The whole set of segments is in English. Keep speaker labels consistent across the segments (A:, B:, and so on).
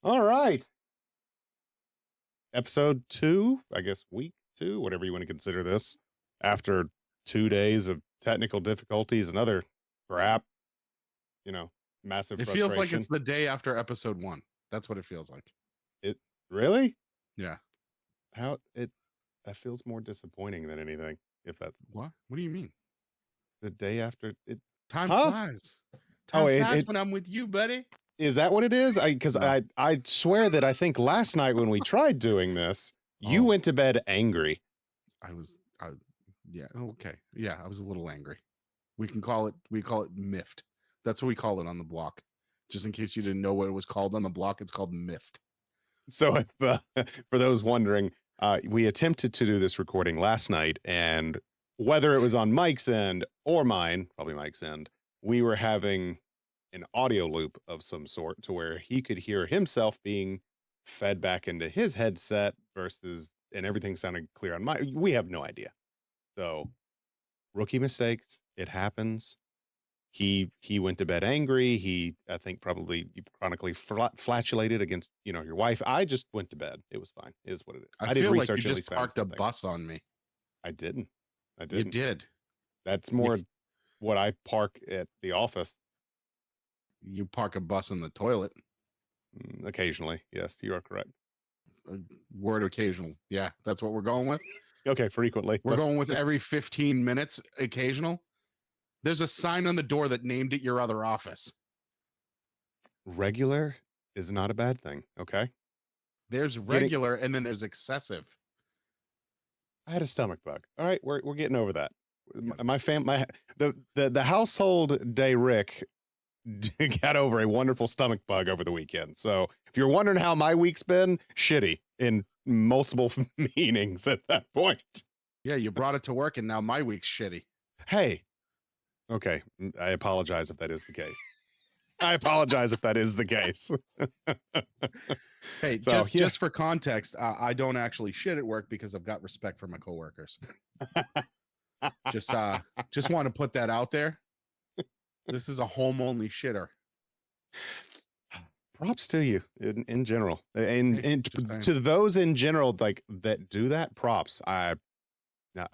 A: All right. Episode 2, I guess week 2, whatever you want to consider this, after 2 days of technical difficulties and other crap, massive
B: It feels like
A: frustration.
B: it's the day after episode 1. That's what it feels like.
A: It really?
B: Yeah.
A: That feels more disappointing than anything. If that's
B: What do you mean?
A: the day after it.
B: Time flies. Time flies when I'm with you, buddy.
A: Is that what it is? Because I swear that I think last night when we tried doing this, you went to bed angry.
B: Yeah, okay. Yeah, I was a little angry. We call it miffed. That's what we call it on the block. Just in case you didn't know what it was called on the block, it's called miffed.
A: So if, for those wondering, we attempted to do this recording last night, and whether it was on Mike's end or mine, probably Mike's end, we were having an audio loop of some sort to where he could hear himself being fed back into his headset and everything sounded clear on mine. We have no idea. So rookie mistakes. It happens. He went to bed angry. He, I think, probably chronically flatulated against, your wife. I just went to bed. It was fine. It is what it is.
B: I feel like you just parked a bus on me.
A: I didn't.
B: You did.
A: That's more what I park at the office.
B: You park a bus in the toilet.
A: Occasionally. Yes, you are correct.
B: Word occasional. Yeah, that's what we're going with.
A: Okay, frequently.
B: We're going with every 15 minutes occasional. There's a sign on the door that named it your other office.
A: Regular is not a bad thing, okay?
B: There's regular and then there's excessive.
A: I had a stomach bug. All right, we're getting over that. My family, the household day Rick got over a wonderful stomach bug over the weekend. So if you're wondering how my week's been, shitty in multiple meanings at that point.
B: Yeah, you brought it to work and now my week's shitty.
A: Hey, okay. I apologize if that is the case. I apologize if that is the case.
B: Hey, so, just for context, I don't actually shit at work because I've got respect for my coworkers. just want to put that out there. This is a home-only shitter. Props
A: to you in general, and to those in general like that do that. Props. I cannot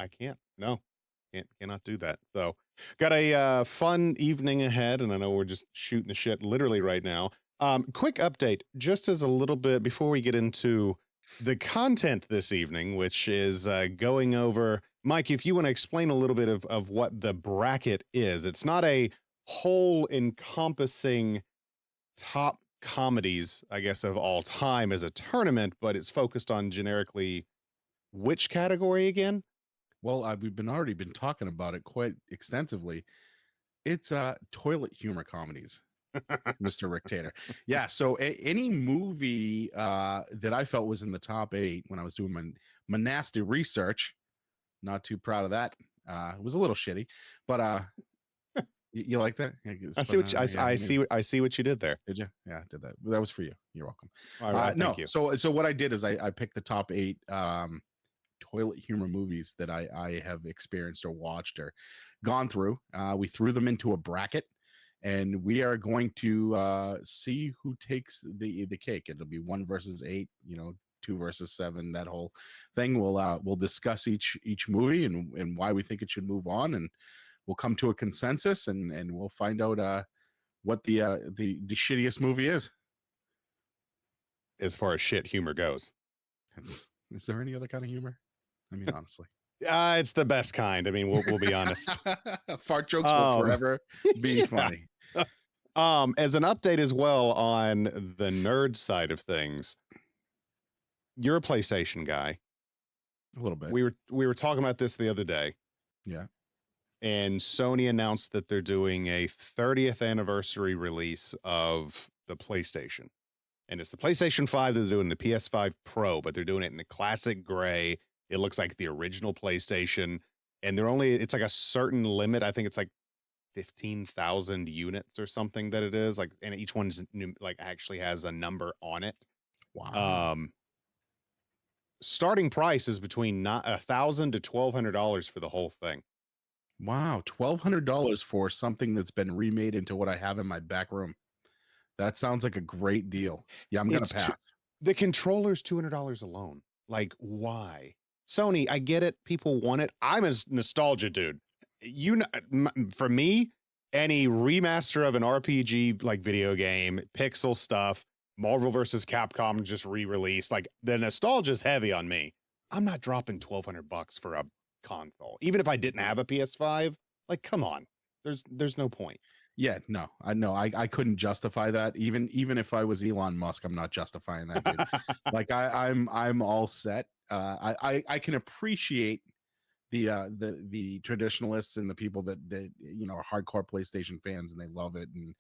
A: do that. So, got a fun evening ahead, and I know we're just shooting the shit literally right now. Quick update, just as a little bit before we get into the content this evening, which is going over. Mike, if you want to explain a little bit of what the bracket is. It's not a whole encompassing top comedies, I guess, of all time as a tournament, but it's focused on generically which category again?
B: Well, we've already been talking about it quite extensively. It's toilet humor comedies, Mr. Rick Tater. Yeah, so any movie that I felt was in the top 8 when I was doing my nasty research, not too proud of that. It was a little shitty, but you like that?
A: I see what you did there.
B: Did you? Yeah, I did that. That was for you. You're welcome.
A: All right,
B: thank you. So what I did is I picked the top 8 toilet humor movies that I have experienced or watched or gone through. We threw them into a bracket, and we are going to see who takes the cake. It'll be 1 versus 8, 2 versus 7, that whole thing. We'll discuss each movie and why we think it should move on, and we'll come to a consensus, and we'll find out what the shittiest movie is.
A: As far as shit humor goes.
B: Is there any other kind of humor? I mean, honestly.
A: It's the best kind. I mean, we'll be honest.
B: Fart jokes will forever be funny.
A: As an update as well on the nerd side of things, you're a PlayStation guy.
B: A little bit.
A: We were talking about this the other day.
B: Yeah.
A: And Sony announced that they're doing a 30th anniversary release of the PlayStation. And it's the PlayStation 5 that they're doing, the PS5 Pro, but they're doing it in the classic gray. It looks like the original PlayStation. And it's like a certain limit. I think it's like 15,000 units or something that it is. Like, and each one's like actually has a number on it.
B: Wow.
A: Starting price is between $1,000 to $1,200 for the whole thing.
B: Wow, $1,200 for something that's been remade into what I have in my back room. That sounds like a great deal. Yeah, I'm gonna
A: It's
B: pass.
A: the controller's $200 alone. Like, why? Sony, I get it. People want it. I'm a nostalgia dude. For me, any remaster of an RPG like video game, pixel stuff, Marvel versus Capcom just re-released, like the nostalgia's heavy on me. I'm not dropping $1,200 for a console, even if I didn't have a PS5. Like, come on, there's no point.
B: Yeah, no, I know I couldn't justify that. Even if I was Elon Musk, I'm not justifying that, dude. Like I'm all set. I can appreciate the traditionalists and the people that are hardcore PlayStation fans and they love it, and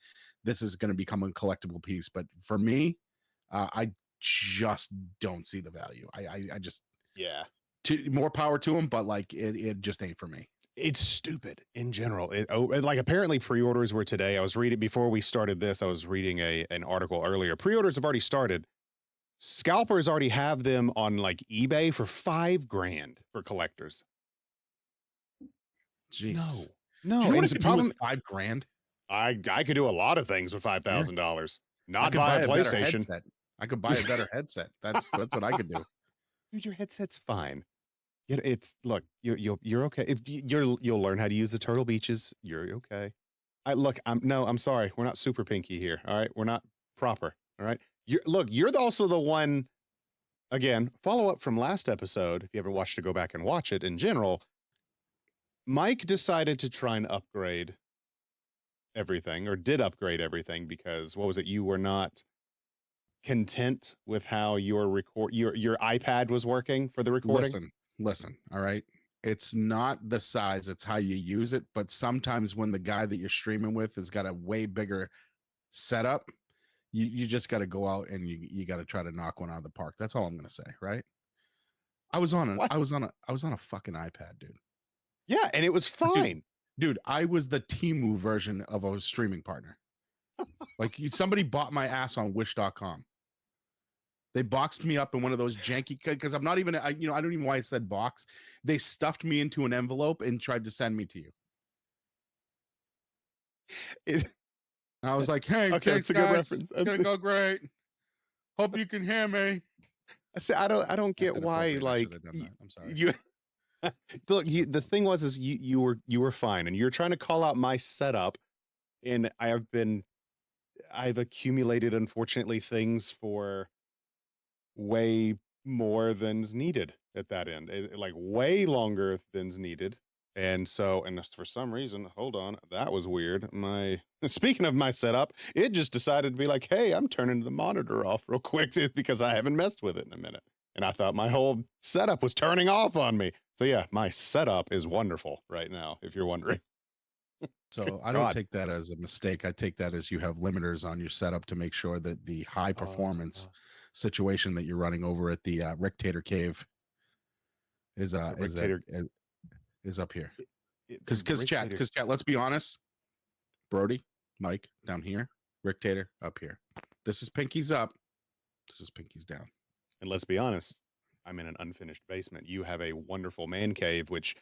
B: this is going to become a collectible piece. But for me, I just don't see the value. I just
A: Yeah.
B: More power to them, but like it just ain't for me.
A: It's stupid in general. Like apparently pre-orders were today. I was reading before we started this. I was reading an article earlier. Pre-orders have already started. Scalpers already have them on like eBay for $5,000 for collectors.
B: Jeez.
A: No.
B: Do you know what
A: And
B: I
A: the
B: could
A: problem,
B: do with $5,000?
A: I could do a lot of things with $5,000. Not buy a
B: better
A: PlayStation.
B: headset. I could buy a better headset. That's what I could do.
A: Dude, your headset's fine. Look, you're okay. If you'll learn how to use the Turtle Beaches. You're okay. I'm sorry. We're not super pinky here. All right. We're not proper. All right. You're also the one, again, follow up from last episode. If you ever watched it, go back and watch it in general. Mike decided to try and upgrade everything, or did upgrade everything, because what was it? You were not content with how your iPad was working for the recording.
B: Listen. All right. It's not the size, it's how you use it. But sometimes when the guy that you're streaming with has got a way bigger setup, you just got to go out and you got to try to knock one out of the park. That's all I'm gonna say, right? I was on a fucking iPad, dude.
A: Yeah, and it was fine.
B: Dude, I was the Temu version of a streaming partner. Like somebody bought my ass on Wish.com. They boxed me up in one of those janky, because I'm not even, I don't even know why I said box. They stuffed me into an envelope and tried to send me to you. I was like, hey,
A: okay,
B: thanks,
A: that's a good
B: guys.
A: reference.
B: It's gonna go great. Hope you can hear me.
A: I don't get why, like,
B: I'm sorry.
A: You look, the thing was you were fine, and you're trying to call out my setup, and I've accumulated, unfortunately, things for way more than's needed at that end, like way longer than's needed. And for some reason, hold on, that was weird. Speaking of my setup, it just decided to be like, hey, I'm turning the monitor off real quick because I haven't messed with it in a minute. And I thought my whole setup was turning off on me. So yeah, my setup is wonderful right now, if you're wondering.
B: So I don't take that as a mistake. I take that as you have limiters on your setup to make sure that the high performance situation that you're running over at the Rictator Cave is up here. Because chat, let's be honest, Brody, Mike down here, Rictator up here. This is pinkies up. This is pinkies down.
A: And let's be honest, I'm in an unfinished basement. You have a wonderful man cave, which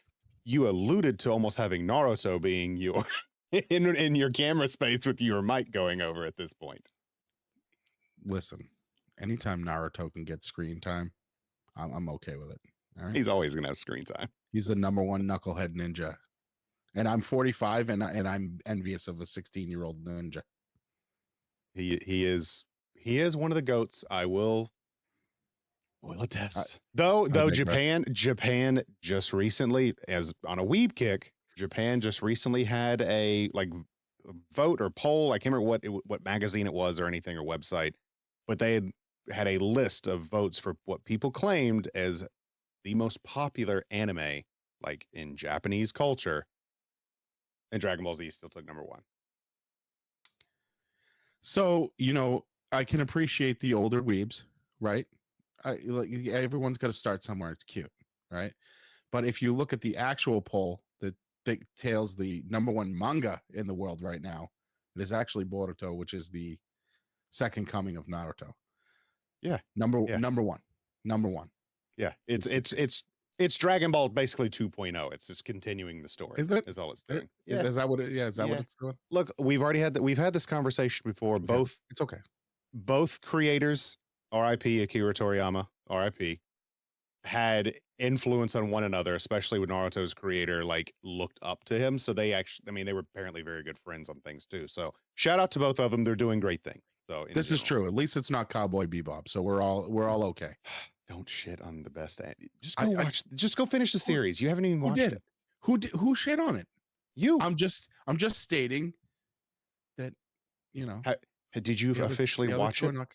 A: you alluded to almost having Naruto being your in your camera space with your mic going over at this point.
B: Listen, anytime Naruto can get screen time, I'm okay with it. All right?
A: He's always gonna have screen time.
B: He's the number one knucklehead ninja, and I'm 45, and I'm envious of a 16-year-old ninja.
A: He is one of the goats. I will attest. Though Japan just recently, as on a weeb kick, Japan just recently had a vote or poll. I can't remember what magazine it was or anything or website, but they had a list of votes for what people claimed as the most popular anime, like in Japanese culture, and Dragon Ball Z still took number one.
B: So, I can appreciate the older weebs, right? Everyone's got to start somewhere. It's cute, right? But if you look at the actual poll that details the number one manga in the world right now, it is actually Boruto, which is the second coming of Naruto.
A: Yeah.
B: Number one.
A: Yeah. It's It's Dragon Ball basically 2.0. It's just continuing the story.
B: Is it?
A: Is all it's doing.
B: Is that what it? Yeah, is that what
A: Yeah.
B: it's doing?
A: Look, we've had this conversation before.
B: Okay. It's okay.
A: Both creators, R.I.P. Akira Toriyama, R.I.P., had influence on one another, especially when Naruto's creator like looked up to him. So they actually, I mean, they were apparently very good friends on things too. So shout out to both of them. They're doing great things. So
B: This is true. At least it's not Cowboy Bebop, so we're all okay.
A: Don't shit on the best. Just
B: I-
A: go
B: I-
A: watch. Just go finish the series. You haven't even
B: Who
A: watched
B: did?
A: it.
B: Who shit on it?
A: You.
B: I'm just stating that, you know.
A: Did you officially watch it?
B: Of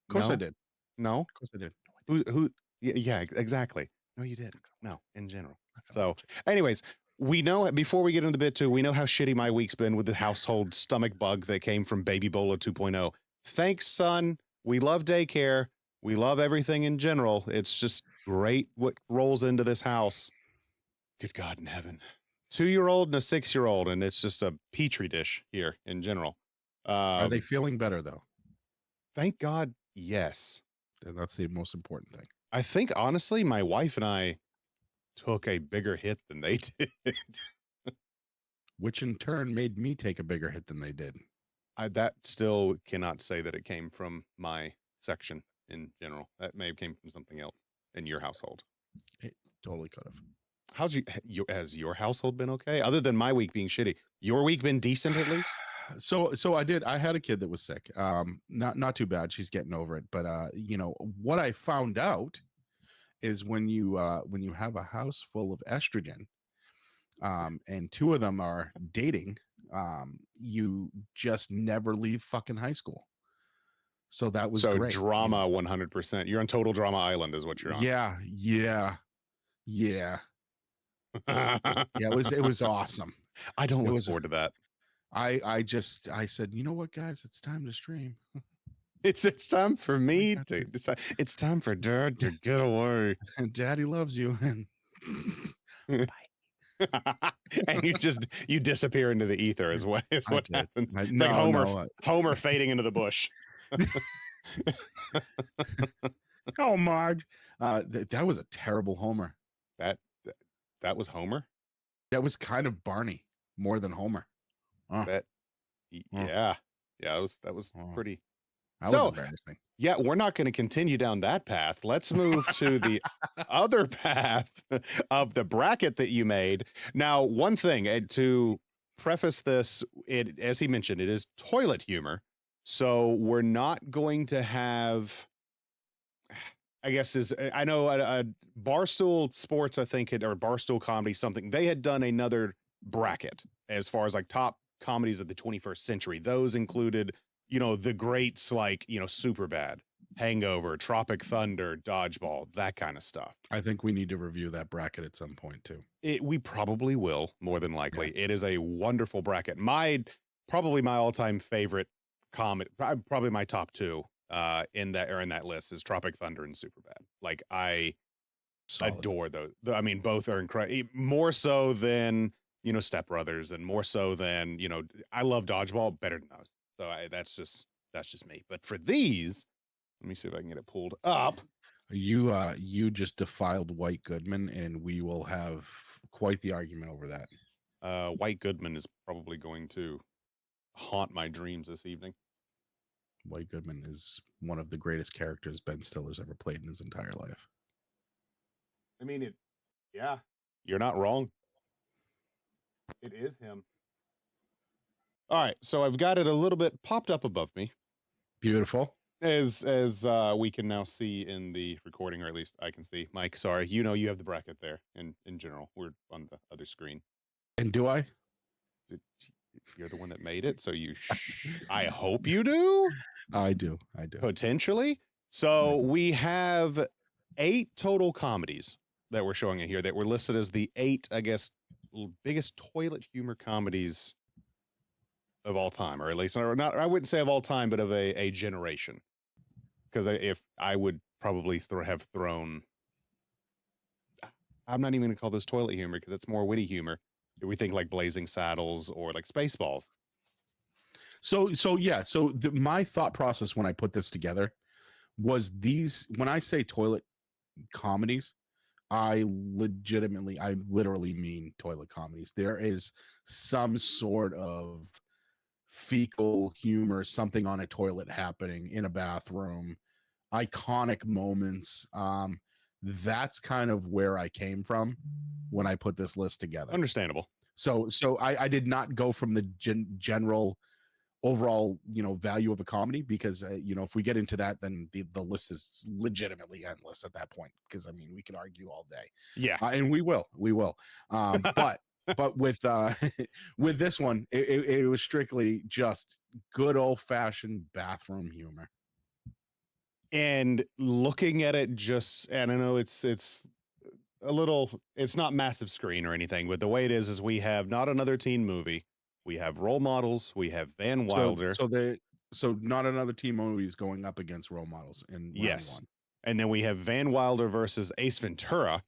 B: course
A: No?
B: I did.
A: No.
B: Of course I did.
A: Who? Yeah, exactly. No, you didn't. No, in general. So, anyways, we know before we get into the bit two, we know how shitty my week's been with the household stomach bug that came from Baby Bola 2.0. Thanks, son. We love daycare. We love everything in general. It's just great what rolls into this house. Good God in heaven. 2-year-old and a 6-year-old, and it's just a petri dish here in general.
B: Are they feeling better though?
A: Thank God, yes.
B: That's the most important thing.
A: I think honestly, my wife and I took a bigger hit than they did.
B: Which in turn made me take a bigger hit than they did.
A: That still cannot say that it came from my section in general. That may have came from something else in your household.
B: It totally could have.
A: Has your household been okay? Other than my week being shitty, your week been decent at least?
B: So I had a kid that was sick. Not too bad. She's getting over it. But you know, what I found out is when you have a house full of estrogen, and two of them are dating, you just never leave fucking high school. So that was
A: so
B: great.
A: Drama 100%. You're on total drama island is what you're on.
B: Yeah. Yeah, it was awesome.
A: I don't look forward to that.
B: I said, you know what, guys, it's time to stream.
A: It's time for me to decide. It's time for Dad to get away.
B: And Daddy loves you. And
A: and you disappear into the ether is what happens. It's like Homer fading into the bush.
B: Oh, Marge. That was a terrible Homer.
A: That was Homer?
B: That was kind of Barney more than Homer.
A: Yeah. That was pretty.
B: That was embarrassing.
A: Yeah, we're not going to continue down that path. Let's move to the other path of the bracket that you made. Now, one thing to preface this, as he mentioned, it is toilet humor. So we're not going to have, I guess I know Barstool Sports, I think, or Barstool Comedy, something, they had done another bracket as far as like top comedies of the 21st century. Those included, you know, the greats like, you know, Superbad, Hangover, Tropic Thunder, Dodgeball, that kind of stuff.
B: I think we need to review that bracket at some point too.
A: We probably will, more than likely. Yeah. It is a wonderful bracket. Probably my all-time favorite comedy, probably my top two in that list is Tropic Thunder and Superbad. Like I adore those. I mean, both are incredible. More so than, you know, Step Brothers, and more so than, you know, I love Dodgeball better than those. So that's just me. But for these, let me see if I can get it pulled up.
B: You just defiled White Goodman, and we will have quite the argument over that.
A: White Goodman is probably going to haunt my dreams this evening.
B: White Goodman is one of the greatest characters Ben Stiller's ever played in his entire life.
A: I mean, yeah, you're not wrong. It is him. All right, so I've got it a little bit popped up above me.
B: Beautiful.
A: As we can now see in the recording, or at least I can see. Mike, sorry, you know you have the bracket there in general. We're on the other screen.
B: And do I?
A: You're the one that made it, so I hope you do.
B: I do.
A: Potentially. So we have 8 total comedies that we're showing in here that were listed as the 8, I guess, biggest toilet humor comedies of all time, or at least not. I wouldn't say of all time, but of a generation. Because if I would probably have thrown, I'm not even gonna call this toilet humor because it's more witty humor. Do we think like Blazing Saddles or like Spaceballs?
B: So yeah. So my thought process when I put this together was when I say toilet comedies, I literally mean toilet comedies. There is some sort of fecal humor, something on a toilet happening in a bathroom, iconic moments. That's kind of where I came from when I put this list together.
A: Understandable.
B: So I did not go from the general overall, value of a comedy, because if we get into that, then the list is legitimately endless at that point, because I mean, we could argue all day.
A: Yeah.
B: And we will. But with with this one, it was strictly just good old-fashioned bathroom humor.
A: And looking at it, and I know it's a little, it's not massive screen or anything, but the way it is we have Not Another Teen Movie, we have Role Models, we have Van Wilder.
B: So Not Another Teen Movie is going up against Role Models in round
A: Yes.
B: one.
A: And then we have Van Wilder versus Ace Ventura,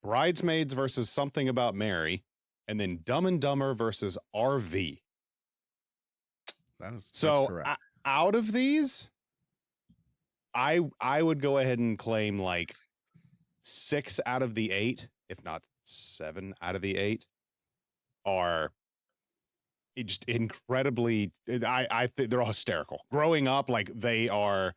A: Bridesmaids versus Something About Mary, and then Dumb and Dumber versus RV.
B: That's
A: So
B: correct.
A: Out of these, I would go ahead and claim like 6 out of the 8, if not 7 out of the 8, are just incredibly. I think they're all hysterical. Growing up, like they are,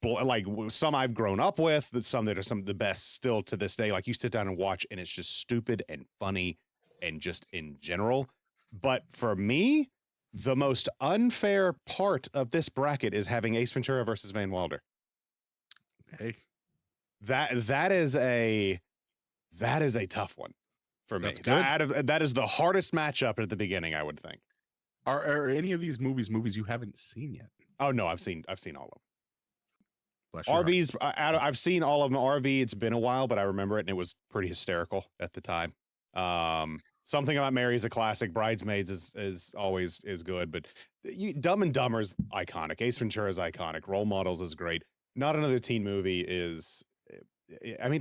A: like some I've grown up with, some that are some of the best still to this day. Like you sit down and watch, and it's just stupid and funny, and just in general. But for me, the most unfair part of this bracket is having Ace Ventura versus Van Wilder.
B: Hey,
A: that is a tough one for me.
B: That's good.
A: That is the hardest matchup at the beginning, I would think.
B: Are any of these movies you haven't seen yet?
A: Oh no, I've seen all of them.
B: Bless your
A: RV's I've seen all of them. RV, it's been a while, but I remember it, and it was pretty hysterical at the time. Something About Mary is a classic. Bridesmaids is always good, but Dumb and Dumber is iconic. Ace Ventura is iconic. Role Models is great. Not Another Teen Movie is, I mean,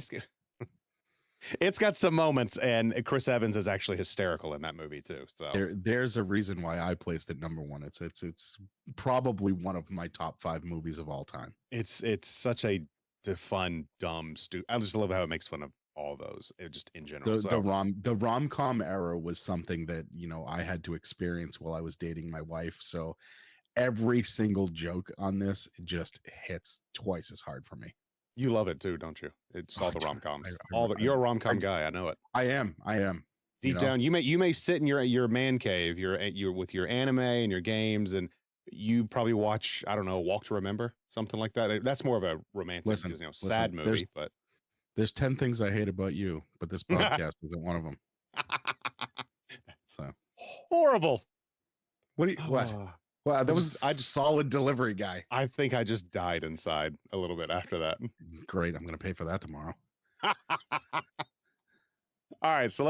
A: it's got some moments, and Chris Evans is actually hysterical in that movie too. So
B: there's a reason why I placed it number one. It's probably one of my top 5 movies of all time.
A: It's such a fun, dumb, stupid. I just love how it makes fun of all those, just in general.
B: The rom-com era was something that I had to experience while I was dating my wife. So every single joke on this just hits twice as hard for me.
A: You love it too, don't you? It's all the rom-coms. You're a rom-com guy. I know it.
B: I am.
A: Deep down, you may sit in your man cave, you're with your anime and your games, and you probably watch, I don't know, Walk to Remember, something like that. That's more of a romantic, sad movie. But
B: there's 10 things I hate about you, but this podcast isn't one of them. So
A: horrible.
B: What? Wow, that was a solid delivery, guy.
A: I think I just died inside a little bit after that.
B: Great, I'm going to pay for that tomorrow.
A: All right, so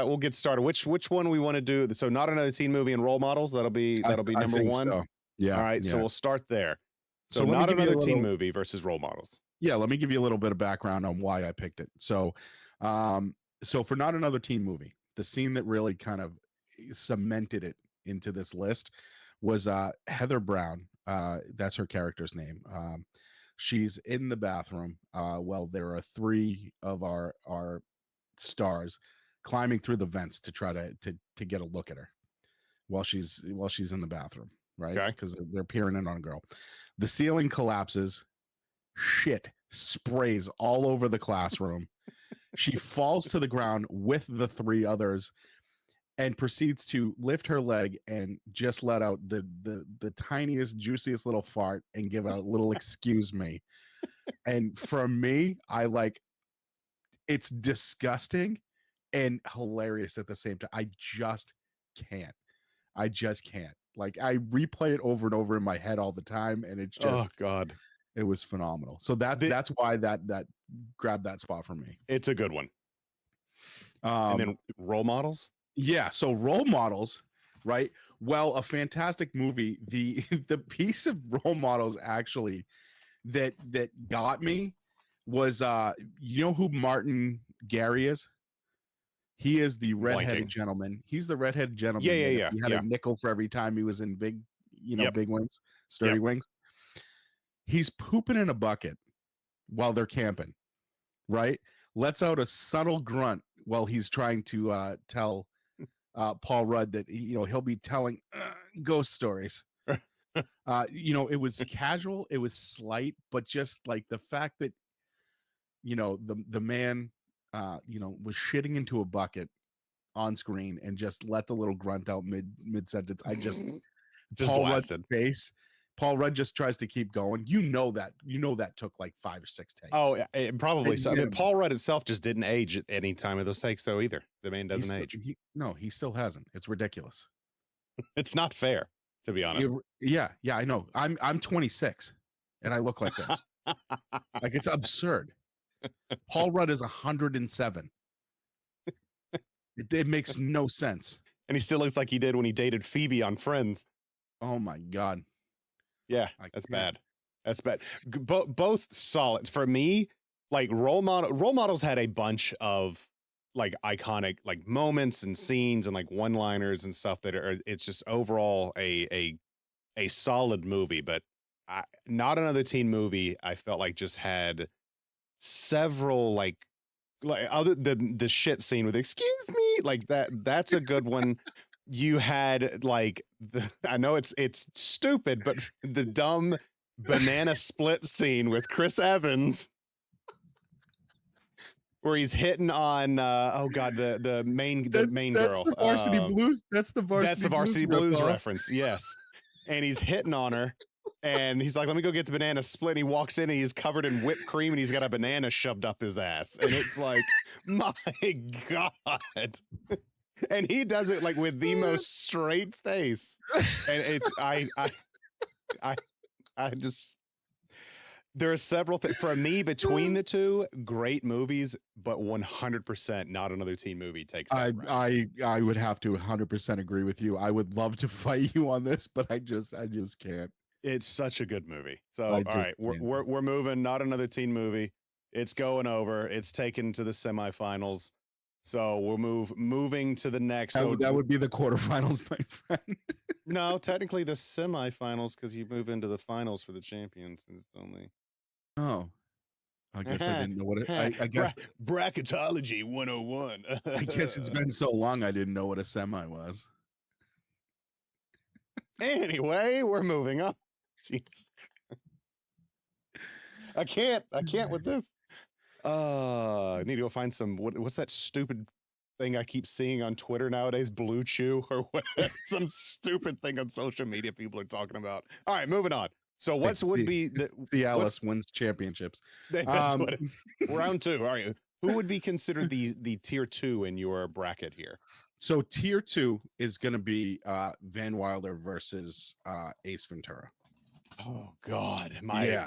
A: we'll get started. Which one we want to do? So Not Another Teen Movie and Role Models. That'll be number one.
B: So. Yeah.
A: All right, so we'll start there. So Not Another Teen Movie versus Role Models.
B: Yeah, let me give you a little bit of background on why I picked it. So for Not Another Teen Movie, the scene that really kind of cemented it into this list was Heather Brown. That's her character's name. She's in the bathroom. Well, there are 3 of our stars climbing through the vents to try to get a look at her while she's in the bathroom, right? Because they're peering in on a girl. The ceiling collapses. Shit sprays all over the classroom. She falls to the ground with the 3 others and proceeds to lift her leg and just let out the tiniest, juiciest little fart and give a little excuse me. And for me, it's disgusting and hilarious at the same time. I just can't. Like, I replay it over and over in my head all the time, and it's just,
A: oh God,
B: it was phenomenal. So that's why that grabbed that spot for me.
A: It's a good one. And then Role Models.
B: Yeah, so Role Models, right? Well, a fantastic movie. The piece of Role Models actually that got me was you know who Martin Gary is? He is the redheaded gentleman. He's the redheaded gentleman.
A: Yeah.
B: He had a nickel for every time he was in big wings, sturdy wings. He's pooping in a bucket while they're camping, right? lets out a subtle grunt while he's trying to tell Paul Rudd that he'll be telling ghost stories. It was casual, it was slight, but just like the fact that the man was shitting into a bucket on screen and just let the little grunt out mid sentence. I just
A: Just
B: Paul Rudd's
A: blasted.
B: face. Paul Rudd just tries to keep going. That took like 5 or 6 takes.
A: Oh, probably so. I mean,
B: minimum.
A: Paul Rudd itself just didn't age at any time of those takes, though, either. The man
B: He's
A: doesn't
B: still-
A: age.
B: No, he still hasn't. It's ridiculous.
A: It's not fair, to be honest.
B: Yeah, I know. I'm 26 and I look like this. Like, it's absurd. Paul Rudd is 107. It makes no sense.
A: And he still looks like he did when he dated Phoebe on Friends.
B: Oh my God.
A: Yeah, that's bad. That's bad. Both solid. For me, like role models had a bunch of like iconic like moments and scenes and like one-liners and stuff that it's just overall a solid movie, but Not Another Teen Movie, I felt like just had several like other the shit scene with "excuse me," like that's a good one. You had like I know it's stupid, but the dumb banana split scene with Chris Evans where he's hitting on the main
B: That's
A: girl.
B: the Varsity Blues. That's the
A: Varsity Blues reference. Yes. And he's hitting on her. And he's like, let me go get the banana split. And he walks in and he's covered in whipped cream and he's got a banana shoved up his ass. And it's like, my God. And he does it like with the most straight face. And it's I just there are several things for me between the two, great movies, but 100% Not Another Teen Movie takes that round.
B: I would have to 100% agree with you. I would love to fight you on this, but I just can't.
A: It's such a good movie. So all right, we're moving. Not Another Teen Movie. It's going over. It's taken to the semifinals. So we'll moving to the next.
B: That would be the quarterfinals, my friend.
A: No, technically the semifinals because you move into the finals for the champions. It's only.
B: Oh, I guess I didn't know what it. I guess
A: bracketology 101.
B: I guess it's been so long I didn't know what a semi was.
A: Anyway, we're moving on. Jesus. I can't with this. I need to go find some. What's that stupid thing I keep seeing on Twitter nowadays? Blue Chew or what? Some stupid thing on social media people are talking about. All right, moving on. So would be the
B: Alice wins championships?
A: That's what round 2. All right, who would be considered the tier 2 in your bracket here?
B: So tier 2 is going to be Van Wilder versus Ace Ventura.
A: Oh God,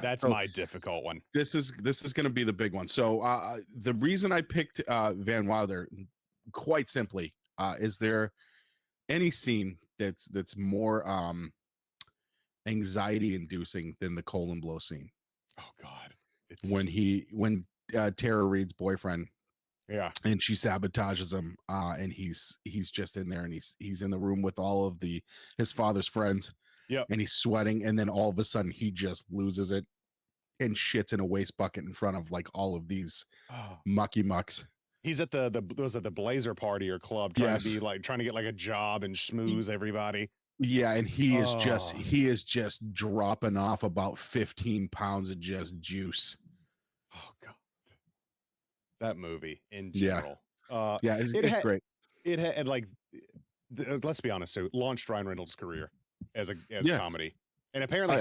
A: that's my difficult one.
B: This is going to be the big one. So the reason I picked Van Wilder, quite simply, is there any scene that's more anxiety inducing than the colon blow scene?
A: Oh God,
B: it's when Tara Reid's boyfriend,
A: yeah,
B: and she sabotages him, and he's just in there, and he's in the room with all of his father's friends.
A: Yep.
B: And he's sweating, and then all of a sudden he just loses it and shits in a waste bucket in front of like all of these mucky mucks.
A: He's at the Blazer party or club trying to get like a job and schmooze everybody.
B: Yeah, and he is just dropping off about 15 pounds of just juice.
A: Oh God. That movie in general.
B: Yeah, it's great.
A: It had like let's be honest, so launched Ryan Reynolds' career as comedy. And apparently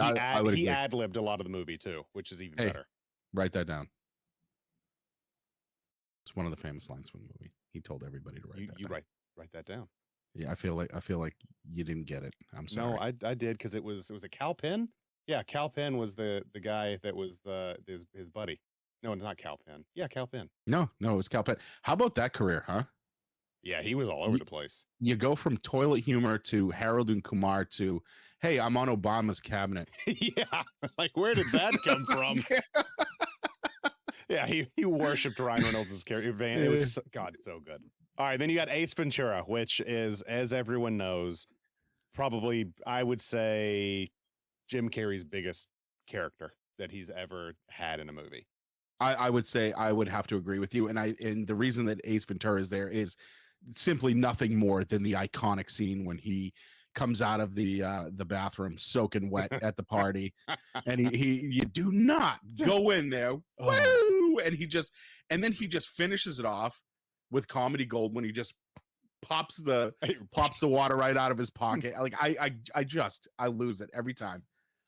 A: he ad-libbed a lot of the movie too, which is even better.
B: Write that down. It's one of the famous lines from the movie. He told everybody to write that down.
A: Write that down.
B: Yeah, I feel like you didn't get it. I'm sorry.
A: No, I did because it was a Cal Penn. Yeah, Cal Penn was the guy that was his buddy. No, it's not Cal Penn. Yeah, Cal Penn.
B: No, it was Cal Penn. How about that career, huh?
A: Yeah, he was all over the place.
B: You go from toilet humor to Harold and Kumar to, hey, I'm on Obama's cabinet.
A: Yeah, like where did that come from? Yeah, he worshipped Ryan Reynolds' character. It was so good. All right, then you got Ace Ventura, which is, as everyone knows, probably I would say Jim Carrey's biggest character that he's ever had in a movie.
B: I would say I would have to agree with you. And the reason that Ace Ventura is there is simply nothing more than the iconic scene when he comes out of the bathroom soaking wet at the party, and he you do not go in there,
A: Oh,
B: woo, and then he just finishes it off with comedy gold when he just pops the water right out of his pocket. Like I lose it every time.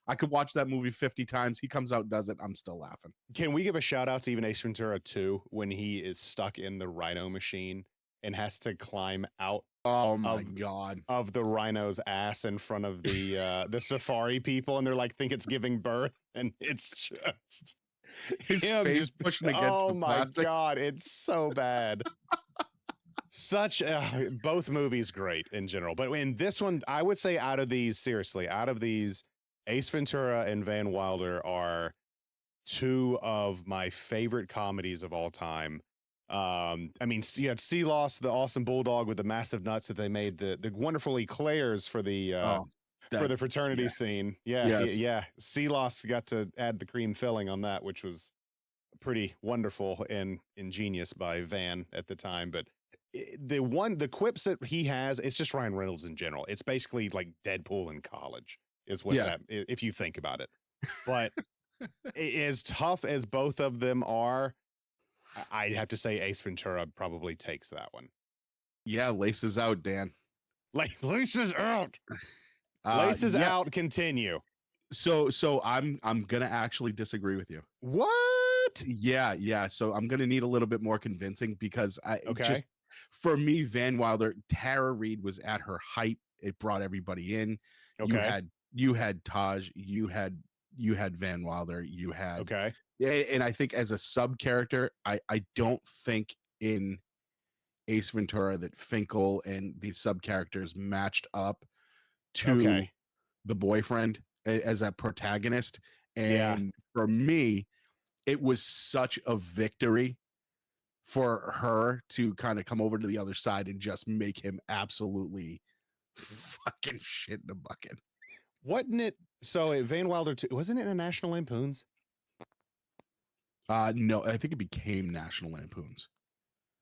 B: I could watch that movie 50 times. He comes out, does it. I'm still laughing.
A: can we give a shout out to even Ace Ventura 2 when he is stuck in the rhino machine and has to climb out
B: Oh my God.
A: of the rhino's ass in front of the safari people, and they're like think it's giving birth, and it's just
B: His
A: him
B: face
A: just
B: pushing against
A: oh
B: the
A: my
B: plastic.
A: God, it's so bad. Such both movies great in general, but in this one, I would say out of these, seriously, out of these, Ace Ventura and Van Wilder are two of my favorite comedies of all time. I mean, you had Sea Loss, the awesome bulldog with the massive nuts that they made, the wonderful eclairs for the fraternity scene. Yeah,
B: Yes.
A: yeah. Sea Loss got to add the cream filling on that, which was pretty wonderful and ingenious by Van at the time. But the quips that he has, it's just Ryan Reynolds in general. It's basically like Deadpool in college, is what that, if you think about it. But as tough as both of them are, I'd have to say Ace Ventura probably takes that one.
B: Yeah, laces out, Dan.
A: Like laces out. Laces out. Continue.
B: So I'm gonna actually disagree with you.
A: What?
B: Yeah. So I'm gonna need a little bit more convincing because just for me, Van Wilder, Tara Reid was at her height. It brought everybody in.
A: Okay.
B: You had Taj, you had Van Wilder, you had and I think as a sub character, I don't think in Ace Ventura that Finkel and these sub characters matched up to the boyfriend as a protagonist. And for me, it was such a victory for her to kind of come over to the other side and just make him absolutely fucking shit in a bucket.
A: Wasn't it? So Van Wilder 2, wasn't it in National Lampoons?
B: No, I think it became National Lampoons.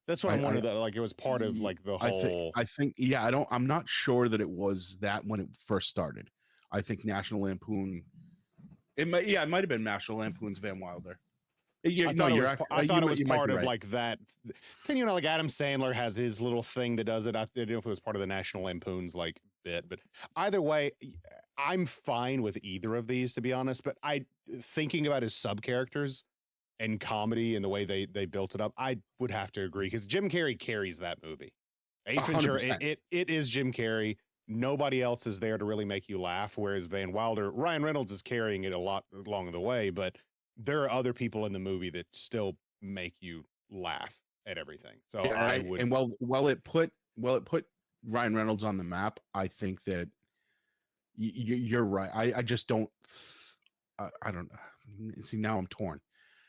A: That's what I'm wondering. That like it was part of like the whole.
B: I think yeah. I'm not sure that it was that when it first started. I think National Lampoon. It might have been National Lampoon's Van Wilder.
A: I thought it was part of like that. Can you know, like Adam Sandler has his little thing that does it. I didn't know if it was part of the National Lampoon's like bit, but either way, I'm fine with either of these, to be honest. But thinking about his sub characters and comedy and the way they built it up, I would have to agree because Jim Carrey carries that movie. Ace Ventura, it is Jim Carrey. Nobody else is there to really make you laugh. Whereas Van Wilder, Ryan Reynolds is carrying it a lot along the way, but there are other people in the movie that still make you laugh at everything. So I would.
B: And while it put Ryan Reynolds on the map, I think that you're right. I just don't. I don't see now. I'm torn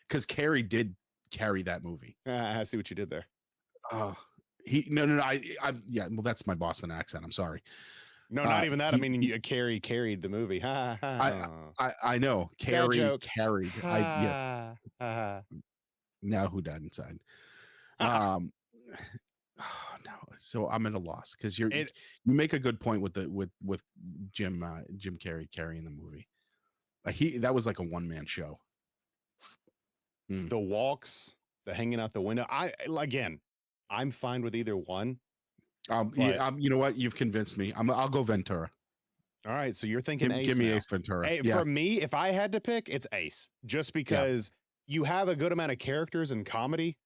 B: because Carrey did carry that movie.
A: I see what you did there.
B: No. Yeah. Well, that's my Boston accent. I'm sorry.
A: No, not even that. I mean, Carrey carried the movie.
B: I know. Carrey carried. Now who died inside? Oh, no. So I'm at a loss because you make a good point with Jim Carrey carrying the movie. That was like a one-man show.
A: The walks, the hanging out the window. I'm fine with either one.
B: You know what? You've convinced me. I'll go Ventura.
A: All right, so you're thinking Ace.
B: Give me
A: now.
B: Ace Ventura.
A: Hey, for me, if I had to pick, it's Ace, just because you have a good amount of characters in comedy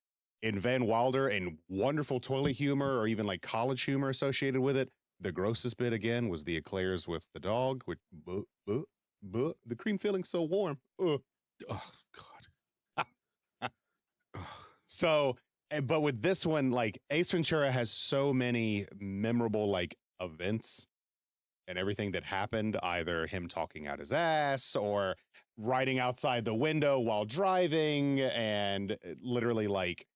A: in Van Wilder and wonderful toilet humor or even like college humor associated with it. The grossest bit again was the eclairs with the dog, with the cream filling's so warm. Oh God. So, but with this one, like Ace Ventura has so many memorable like events and everything that happened, either him talking out his ass or riding outside the window while driving and literally like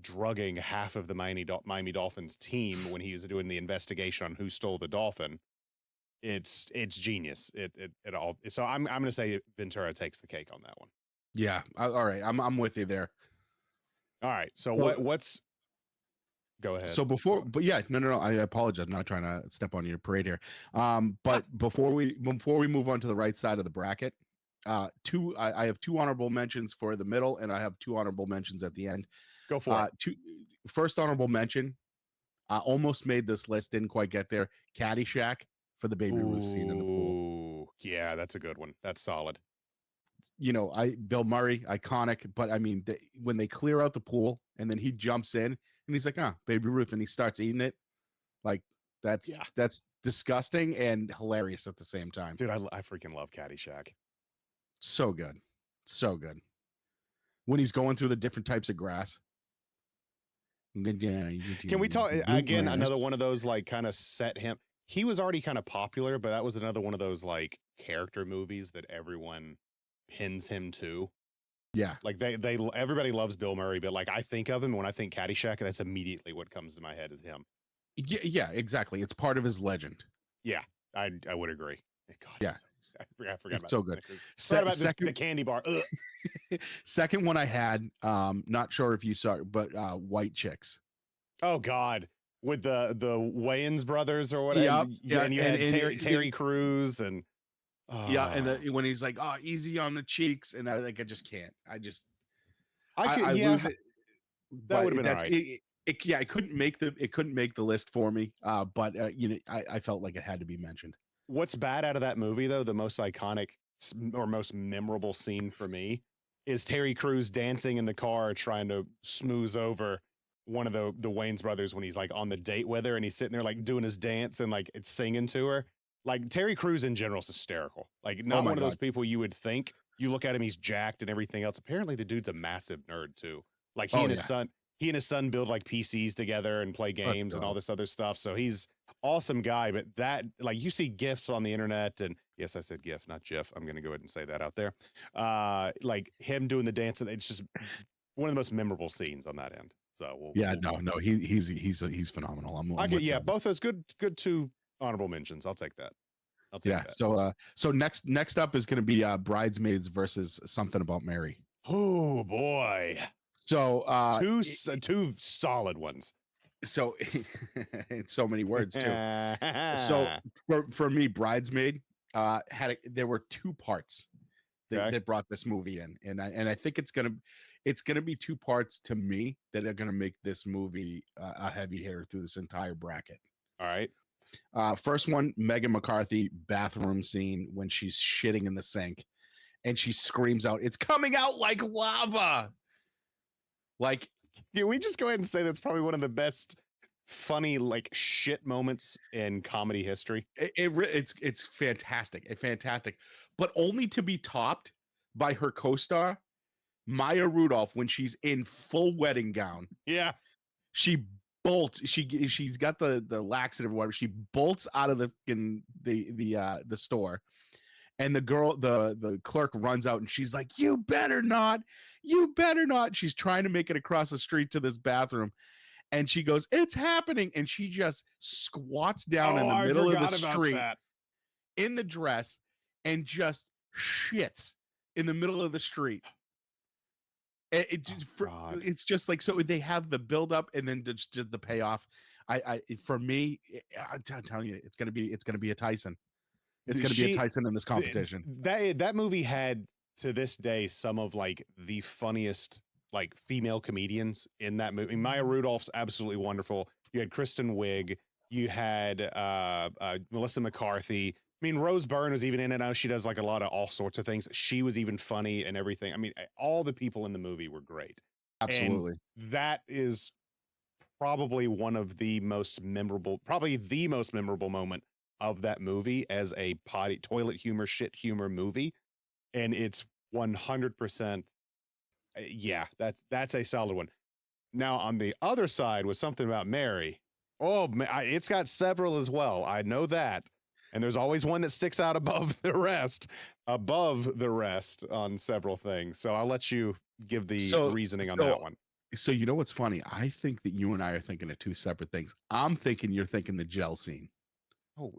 A: drugging half of the Miami Dolphins team when he was doing the investigation on who stole the dolphin. It's genius. It all. So I'm going to say Ventura takes the cake on that one.
B: Yeah. All right. I'm with you there.
A: All right. So
B: So,
A: what's go ahead.
B: so before,
A: So
B: but yeah, no. I apologize. I'm not trying to step on your parade here. But before we move on to the right side of the bracket, I have two honorable mentions for the middle, and I have two honorable mentions at the end.
A: go for it.
B: Two first honorable mention. Almost made this list, didn't quite get there. Caddyshack for the Baby Ruth scene in the pool.
A: Ooh, yeah, that's a good one. That's solid.
B: Bill Murray, iconic, but I mean, when they clear out the pool and then he jumps in and he's like, Baby Ruth, and he starts eating it, like
A: Yeah,
B: that's disgusting and hilarious at the same time.
A: dude, I freaking love Caddyshack.
B: So good, so good. When he's going through the different types of grass.
A: Can we talk again? Another one of those like kind of set him. He was already kind of popular, but that was another one of those like character movies that everyone pins him to.
B: Yeah,
A: Like they everybody loves Bill Murray, but like I think of him when I think Caddyshack, that's immediately what comes to my head is him.
B: yeah, exactly. It's part of his legend.
A: Yeah, I would agree. God,
B: Yeah,
A: I forgot
B: it's
A: about
B: so
A: that.
B: good.
A: Forgot about
B: Second,
A: the candy bar. Ugh.
B: second one I had, not sure if you saw it, but White Chicks.
A: Oh God, with the Wayans brothers or whatever.
B: Yep,
A: Yeah,
B: yeah,
A: and you had Terry Crews and
B: yeah, and when he's like, "Oh, easy on the cheeks," and I just can't.
A: I could
B: I
A: yeah,
B: lose it.
A: that
B: But
A: would have been all
B: that's
A: right.
B: yeah, it couldn't make the list for me. But I felt like it had to be mentioned.
A: What's bad out of that movie though, the most iconic or most memorable scene for me is Terry Crews dancing in the car trying to smooth over one of the Wayans brothers when he's like on the date with her and he's sitting there like doing his dance and like it's singing to her. Like Terry Crews in general is hysterical. Like
B: Oh
A: not
B: my
A: one of those
B: god.
A: people you would think. You look at him, he's jacked and everything else. Apparently the dude's a massive nerd too. Like
B: Oh yeah.
A: he and his son build like PCs together and play
B: Let's
A: games and all
B: go.
A: this other stuff. So he's awesome guy, but that like you see gifs on the internet and yes, I said GIF, not GIF. I'm gonna go ahead and say that out there. Like him doing the dance, it's just one of the most memorable scenes on that end. So
B: Yeah, no, he's phenomenal. I'm with
A: yeah,
B: you.
A: both those good two honorable mentions. I'll take that. I'll take
B: Yeah.
A: that.
B: So next up is going to be Bridesmaids versus Something About Mary.
A: Oh boy,
B: So
A: two solid ones.
B: so it's so many words too. So for me, Bridesmaid there were two parts
A: Okay.
B: that brought this movie in, and I think it's gonna be two parts to me that are gonna make this movie a heavy hitter through this entire bracket.
A: All right.
B: First one, Megan McCarthy bathroom scene when she's shitting in the sink, and she screams out, "It's coming out like lava!" Like,
A: Can we just go ahead and say that's probably one of the best funny like shit moments in comedy history?
B: it's fantastic, but only to be topped by her co-star Maya Rudolph when she's in full wedding gown.
A: Yeah.
B: She bolts. She's got the laxative or whatever. She bolts out of the store, and the clerk runs out, and she's like, "You better not! You better not!" She's trying to make it across the street to this bathroom, and she goes, "It's happening!" And she just squats down in the
A: I
B: middle of the
A: forgot about
B: street
A: that.
B: in the dress and just shits in the middle of the street.
A: God.
B: It's just like, so they have the build up and then just the payoff. For me, I'm telling you, it's gonna be a Tyson. It's gonna be a Tyson in this competition.
A: That movie had to this day some of like the funniest like female comedians in that movie. Maya Rudolph's absolutely wonderful. You had Kristen Wiig. You had Melissa McCarthy. I mean, Rose Byrne was even in it. I know she does like a lot of all sorts of things. She was even funny and everything. I mean, all the people in the movie were great.
B: Absolutely.
A: And that is probably one of the most memorable, probably the most memorable moment of that movie as a toilet humor, shit humor movie. And it's 100%. Yeah, that's a solid one. Now on the other side was Something About Mary. Oh, it's got several as well. I know that. And there's always one that sticks out above the rest on several things. So I'll let you give the reasoning on that one.
B: So you know what's funny? I think that you and I are thinking of two separate things. I'm thinking you're thinking the gel scene.
A: Oh,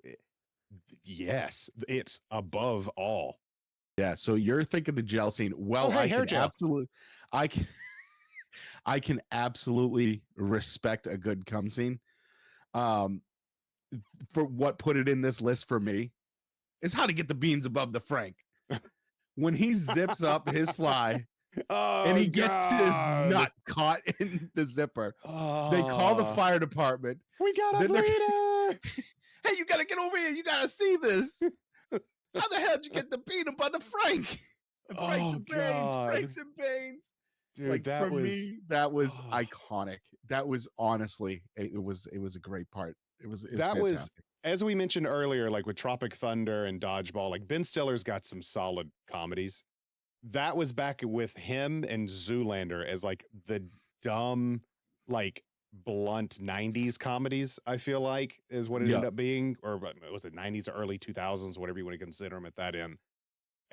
A: yes, it's above all.
B: Yeah, so you're thinking the gel scene. Well,
A: Oh, hey,
B: I
A: hair
B: can
A: gel.
B: absolutely, I can, I can absolutely respect a good cum scene. Um, for what put it in this list for me is How to Get the Beans Above the Frank. When he zips up his fly and
A: Oh
B: he gets his
A: God.
B: nut caught in the zipper, they call the
A: Oh,
B: fire department.
A: we got a
B: Then they're,
A: bleeder.
B: hey, you gotta get over here. You gotta see this. How the hell did you get the bean above the Frank? And Franks
A: Oh
B: and Baines,
A: God.
B: Franks and Baines.
A: Dude,
B: Like
A: that
B: for
A: was
B: me, that was
A: oh,
B: iconic. That was honestly, it was a great part. It was
A: that was,
B: fantastic.
A: as we mentioned earlier, like with Tropic Thunder and Dodgeball, like Ben Stiller's got some solid comedies. That was back with him and Zoolander as like the dumb, like blunt 90s comedies, I feel like is what it
B: Yeah.
A: ended up being. Or was it 90s or early 2000s, whatever you want to consider them at that end.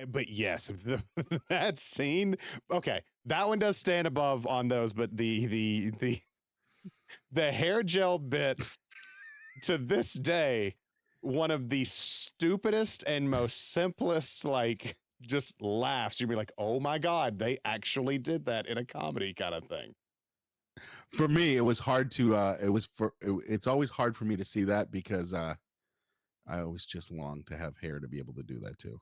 A: But yes, that scene, okay, that one does stand above on those, but the hair gel bit to this day, one of the stupidest and most simplest, like just laughs. You'd be like, oh my God, they actually did that in a comedy kind of thing.
B: For me, it was hard to it's always hard for me to see that because I always just long to have hair to be able to do that too.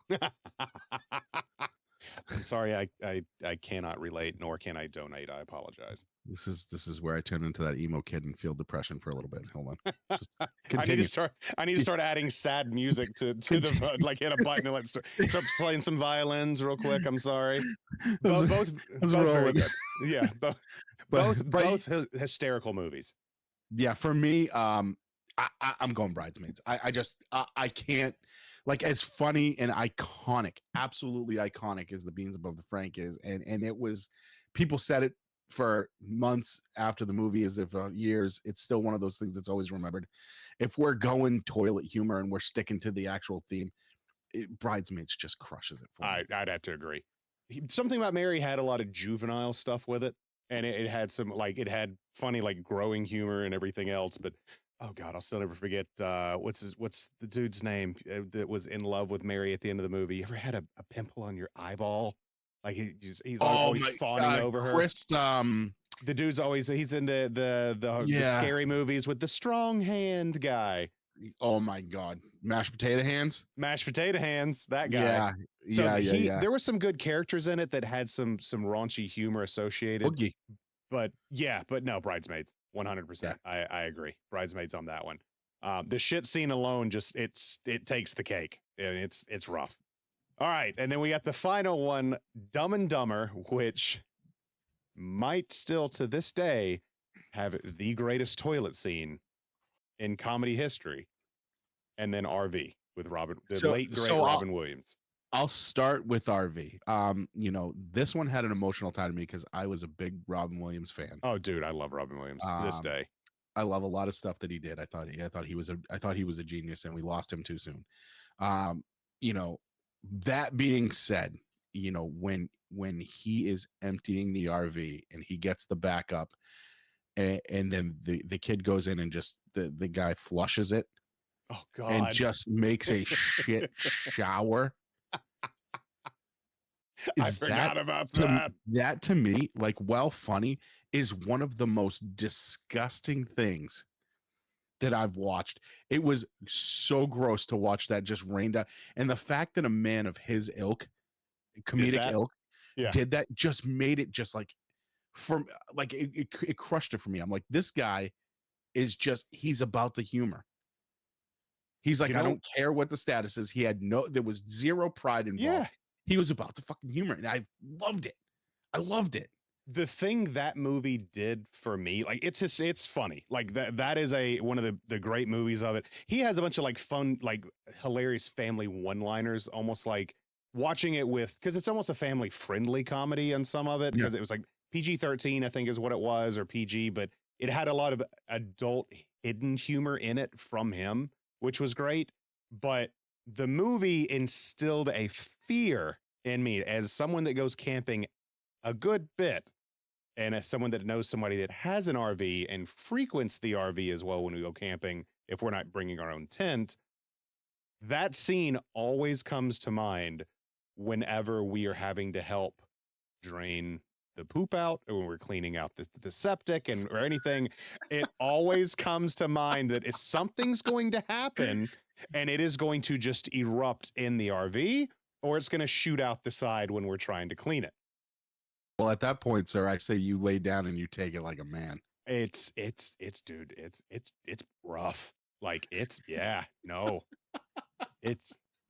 A: I'm sorry, I cannot relate, nor can I donate. I apologize.
B: This is where I turn into that emo kid and feel depression for a little bit. Hold on. Just
A: I
B: continue.
A: need to start adding sad music to the phone, like hit a button and let's start playing some violins real quick. I'm sorry. Both very good. Yeah, both hysterical movies.
B: Yeah, for me, I'm going Bridesmaids. I can't, like, as funny and iconic, absolutely iconic as the Beans Above the Frank is, and it was, people said it for months after the movie, as if years. It's still one of those things that's always remembered. If we're going toilet humor and we're sticking to the actual theme, Bridesmaids just crushes it for me.
A: I'd have to agree. Something About Mary had a lot of juvenile stuff with it, and it had some, like, it had funny, like, growing humor and everything else. But oh God, I'll still never forget what's the dude's name that was in love with Mary at the end of the movie. You ever had a pimple on your eyeball? Like he's
B: Oh
A: always
B: my
A: fawning over her.
B: Chris,
A: The dude's always, he's in the scary movies with the strong hand guy.
B: oh my God, mashed potato hands.
A: Mashed potato hands, that guy.
B: Yeah,
A: So
B: yeah.
A: there were some good characters in it that had some raunchy humor associated.
B: Boogie.
A: But no, Bridesmaids, 100%. I agree. Bridesmaids on that one. The shit scene alone, just it takes the cake, and it's rough. All right, and then we got the final one, Dumb and Dumber, which might still to this day have the greatest toilet scene in comedy history, and then RV with late great Robin Williams.
B: I'll start with RV. You know, this one had an emotional tie to me because I was a big Robin Williams fan.
A: Oh, dude, I love Robin Williams to this day.
B: I love a lot of stuff that he did. I thought he was a genius, and we lost him too soon. You know, that being said, you know, when he is emptying the RV and he gets the backup, and then the kid goes in and just the guy flushes it.
A: Oh God!
B: And just makes a shit shower.
A: I forgot about that.
B: That to me, like, well, funny is one of the most disgusting things that I've watched. It was so gross to watch that just rain down. And the fact that a man of his ilk, comedic ilk, did that just made it just like, from like it crushed it for me. I'm like, this guy is just, he's about the humor. He's like, I don't care what the status is. There was zero pride involved.
A: Yeah.
B: He was about the fucking humor, and I loved it. I loved it.
A: The thing that movie did for me, like, it's funny. Like that is one of the great movies of it. He has a bunch of like fun, like hilarious family one-liners, almost like watching it because it's almost a family friendly comedy on some of it, because it was like PG-13, I think is what it was, or PG, but it had a lot of adult hidden humor in it from him, which was great. But the movie instilled a fear in me as someone that goes camping a good bit, and as someone that knows somebody that has an RV and frequents the RV as well when we go camping, if we're not bringing our own tent. That scene always comes to mind whenever we are having to help drain the poop out, or when we're cleaning out the septic or anything, it always comes to mind that if something's going to happen and it is going to just erupt in the RV, or it's going to shoot out the side when we're trying to clean it.
B: Well, at that point, sir, I say you lay down and you take it like a man.
A: It's dude, it's rough. Like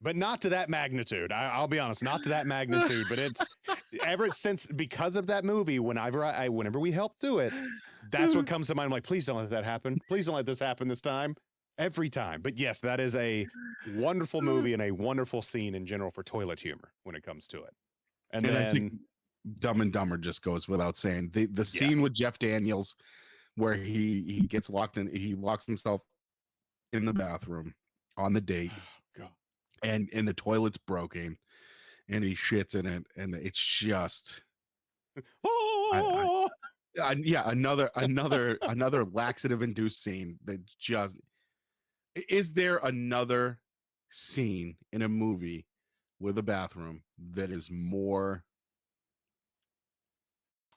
A: but not to that magnitude. I'll be honest, not to that magnitude, but it's ever since, because of that movie, whenever we help do it, that's what comes to mind. I'm like, please don't let that happen. Please don't let this happen this time. Every time. But yes, that is a wonderful movie and a wonderful scene in general for toilet humor when it comes to it. And then
B: I think Dumb and Dumber just goes without saying. The scene with Jeff Daniels where he gets locked in, he locks himself in the bathroom on the date.
A: God.
B: And the toilet's broken and he shits in it, and it's just another laxative induced scene that just. Is there another scene in a movie with a bathroom that is more,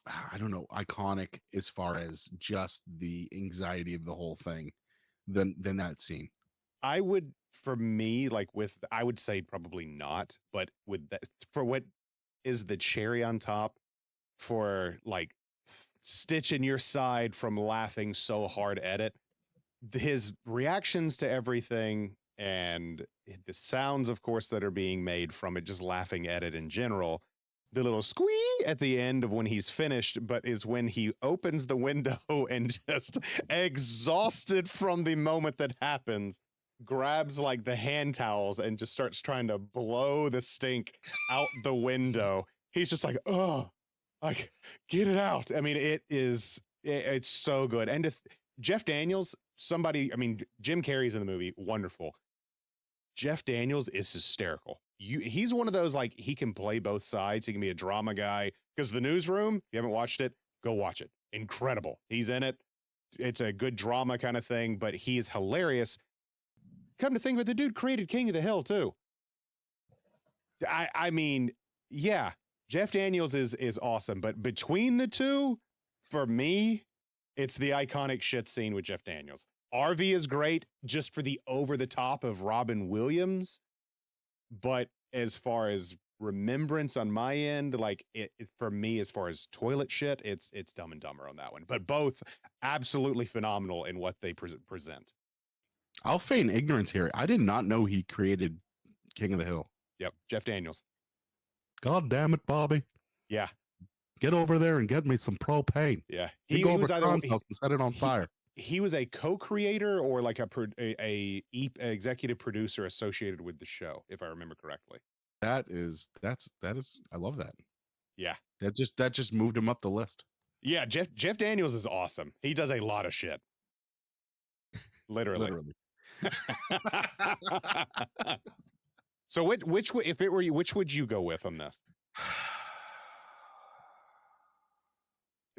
B: I don't know, iconic as far as just the anxiety of the whole thing than that scene?
A: I would, for me, I would say probably not, but with that, for what is the cherry on top for like stitching your side from laughing so hard at it, his reactions to everything and the sounds, of course, that are being made from it, just laughing at it in general. The little squee at the end of when he's finished, but is when he opens the window and just exhausted from the moment that happens, grabs like the hand towels and just starts trying to blow the stink out the window. He's just like, oh, like, get it out. I mean, it's so good. And Jeff Daniels, Jim Carrey's in the movie, wonderful. Jeff Daniels is hysterical. He's one of those, like, he can play both sides. He can be a drama guy, because The Newsroom, if you haven't watched it, go watch it. Incredible. He's in it. It's a good drama kind of thing, but he is hilarious. Come to think of it, the dude created King of the Hill too. I mean, yeah, Jeff Daniels is awesome, but between the two, for me, it's the iconic shit scene with Jeff Daniels. RV is great just for the over the top of Robin Williams, but as far as remembrance on my end, like it for me, as far as toilet shit, it's Dumb and Dumber on that one. But both absolutely phenomenal in what they present.
B: I'll feign ignorance here. I did not know he created King of the Hill.
A: Yep, Jeff Daniels.
B: God damn it, Bobby.
A: Yeah.
B: Get over there and get me some propane.
A: Yeah.
B: He was either and set it on fire.
A: He was a co-creator or like a executive producer associated with the show, if I remember correctly.
B: That is I love that.
A: Yeah.
B: That just moved him up the list.
A: Yeah, Jeff Daniels is awesome. He does a lot of shit. Literally. So which if it were you, which would you go with on this?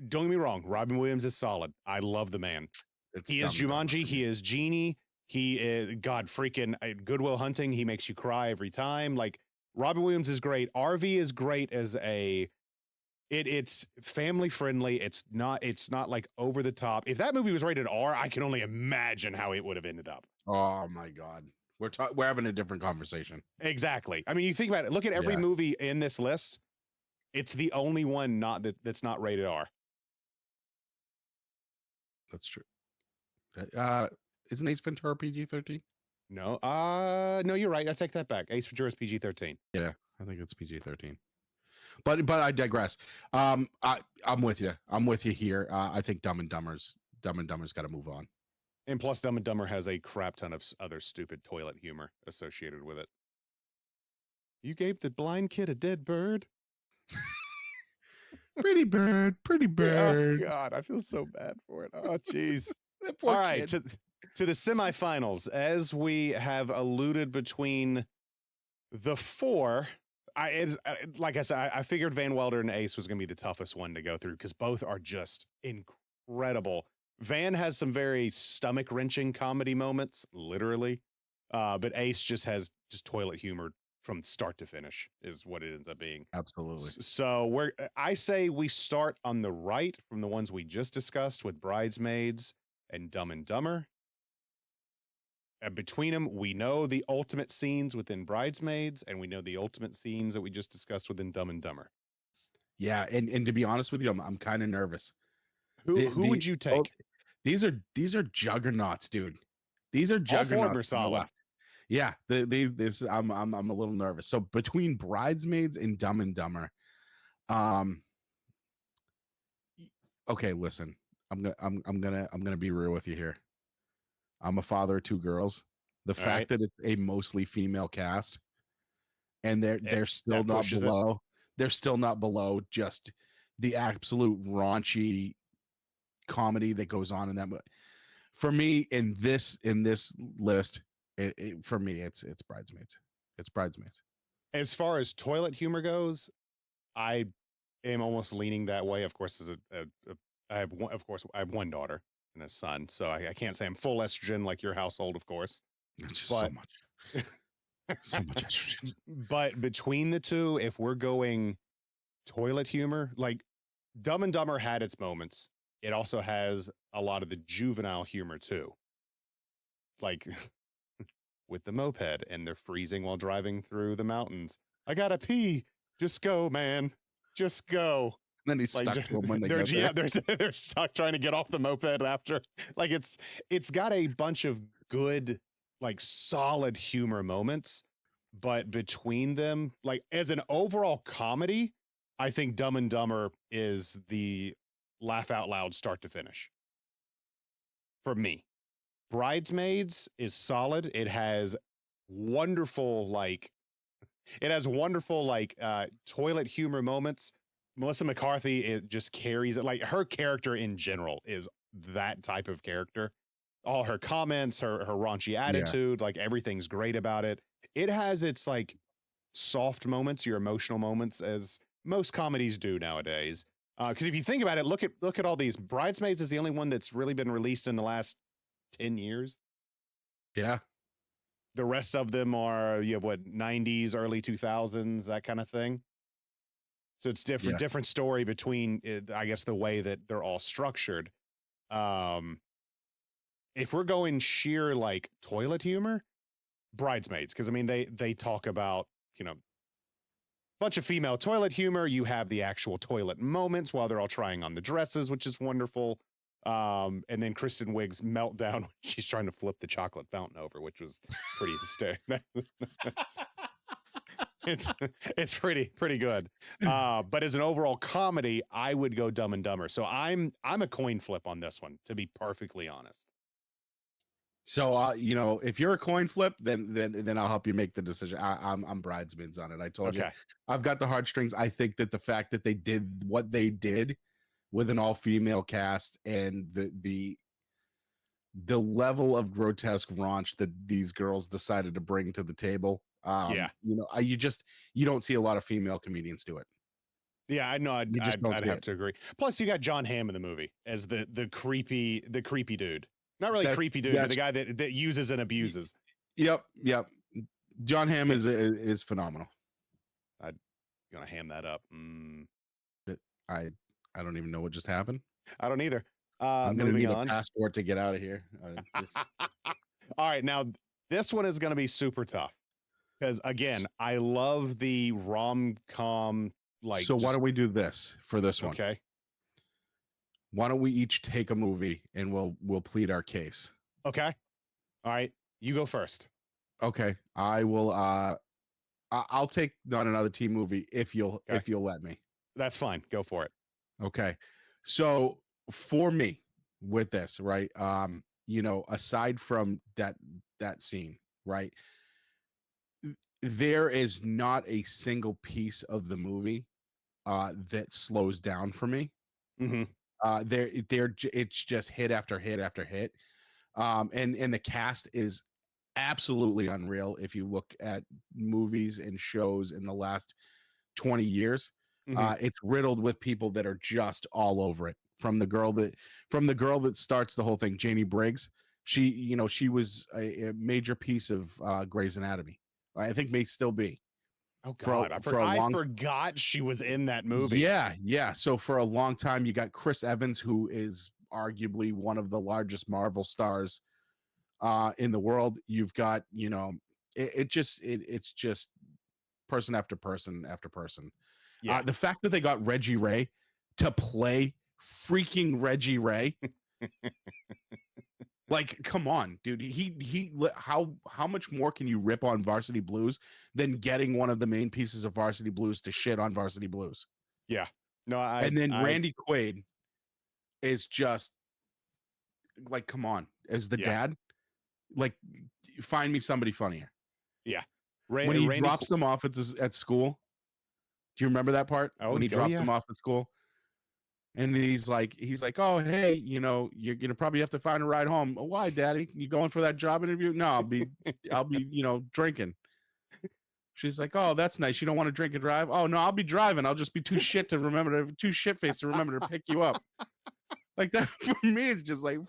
A: Don't get me wrong, Robin Williams is solid. I love the man. He is Jumanji. He is Genie. He is freaking Good Will Hunting. He makes you cry every time. Like, Robin Williams is great. RV is great as it's family friendly. It's not like over the top. If that movie was rated R, I can only imagine how it would have ended up.
B: Oh my God. We're having a different conversation.
A: Exactly. I mean, you think about it. Look at every movie in this list. It's the only one that's not rated R.
B: That's true. Isn't Ace Ventura PG-13?
A: No. No, you're right. I take that back. Ace Ventura is PG-13.
B: Yeah, I think it's PG-13. But I digress. I'm with you. I'm with you here. I think Dumb and Dumber's got to move on.
A: And plus, Dumb and Dumber has a crap ton of other stupid toilet humor associated with it. You gave the blind kid a dead bird?
B: Pretty bird.
A: Oh, God, I feel so bad for it. Oh, jeez. All right, to the semifinals. As we have alluded between the four, like I said, I figured Van Wilder and Ace was going to be the toughest one to go through because both are just incredible. Van has some very stomach-wrenching comedy moments, literally. But Ace just has toilet humor from start to finish is what it ends up being.
B: Absolutely.
A: So I say we start on the right from the ones we just discussed with Bridesmaids and Dumb and Dumber. Between them, we know the ultimate scenes within Bridesmaids, and we know the ultimate scenes that we just discussed within Dumb and Dumber.
B: Yeah, and to be honest with you, I'm kind of nervous.
A: Who would you take?
B: These are juggernauts, dude. These are
A: All four of them are
B: juggernauts to the
A: solid.
B: left. Yeah, I'm a little nervous. So between Bridesmaids and Dumb and Dumber, okay, listen, I'm gonna be real with you here. I'm a father of two girls. The
A: All
B: fact
A: right.
B: that it's a mostly female cast, and they're still
A: that
B: not
A: pushes it.
B: below. They're still not below just the absolute raunchy comedy that goes on in that. For me, in this list, for me, it's Bridesmaids. It's Bridesmaids.
A: As far as toilet humor goes, I am almost leaning that way. Of course, I have one daughter and a son, so I can't say I'm full estrogen like your household, of course.
B: It's just so much. So much estrogen.
A: But between the two, if we're going toilet humor, like Dumb and Dumber had its moments, it also has a lot of the juvenile humor too. Like with the moped and they're freezing while driving through the mountains. I gotta pee. Just go, man. Just go.
B: And then he's stuck to them when they get there.
A: They're stuck trying to get off the moped after. Like it's got a bunch of good, like solid humor moments, but between them, like as an overall comedy, I think Dumb and Dumber is the laugh out loud start to finish for me. Bridesmaids is solid. It has wonderful toilet humor moments. Melissa McCarthy, it just carries it. Like her character in general is that type of character. All her comments, her raunchy attitude, like everything's great about it. It has its like soft moments, your emotional moments, as most comedies do nowadays. Because if you think about it, look at all these. Bridesmaids is the only one that's really been released in the last 10 years.
B: Yeah.
A: The rest of them are, you have what, 90s, early 2000s, that kind of thing. So it's different story between, I guess, the way that they're all structured. If we're going sheer like toilet humor, Bridesmaids, because I mean they talk about, bunch of female toilet humor. You have the actual toilet moments while they're all trying on the dresses, which is wonderful. And then Kristen Wiig's meltdown when she's trying to flip the chocolate fountain over, which was pretty hysterical. It's pretty good. But as an overall comedy, I would go Dumb and Dumber. So I'm a coin flip on this one, to be perfectly honest.
B: So if you're a coin flip, then I'll help you make the decision. I'm Bridesmaids on it. I told you, I've got the heartstrings. I think that the fact that they did what they did with an all-female cast and the level of grotesque raunch that these girls decided to bring to the table. You don't see a lot of female comedians do it.
A: Yeah, I know. I'd have to agree. Plus, you got John Hamm in the movie as the creepy dude. Not really creepy dude, but the guy that uses and abuses.
B: Yep. John Hamm is phenomenal.
A: I'm gonna ham that up.
B: I don't even know what just happened.
A: I don't either.
B: I'm gonna need a passport to get out of here.
A: All right, now this one is gonna be super tough because again, I love the rom-com.
B: So why don't we do this for this one?
A: Okay.
B: Why don't we each take a movie and we'll plead our case?
A: Okay. All right. You go first.
B: Okay. I will. I'll take Not Another Teen Movie if you'll let me.
A: That's fine. Go for it.
B: Okay. So for me with this, right? Aside from that scene, right? There is not a single piece of the movie that slows down for me.
A: Mm-hmm.
B: It's just hit after hit after hit. And the cast is absolutely unreal. If you look at movies and shows in the last 20 years, it's riddled with people that are just all over it. From the girl that starts the whole thing, Janie Briggs. She was a major piece of Grey's Anatomy. I think may still be.
A: Oh God,
B: for a
A: I
B: long
A: forgot she was in that movie.
B: yeah. So for a long time, you got Chris Evans, who is arguably one of the largest Marvel stars in the world. You've got, it's just person after person after person.
A: Yeah.
B: The fact that they got Reggie Ray to play freaking Reggie Ray, like, come on, dude. How much more can you rip on Varsity Blues than getting one of the main pieces of Varsity Blues to shit on Varsity Blues?
A: Yeah. No,
B: And then Randy Quaid is just like, come on, as the
A: yeah.
B: dad, like, find me somebody funnier.
A: Yeah.
B: When he drops them off at school, do you remember that part? When he drops them off at school, and he's like, oh hey, you're gonna probably have to find a ride home. Why, Daddy? You going for that job interview? No, I'll be drinking. She's like, oh, that's nice. You don't want to drink and drive? Oh no, I'll be driving. I'll just be too shit faced to remember to pick you up. Like that for me, it's just like,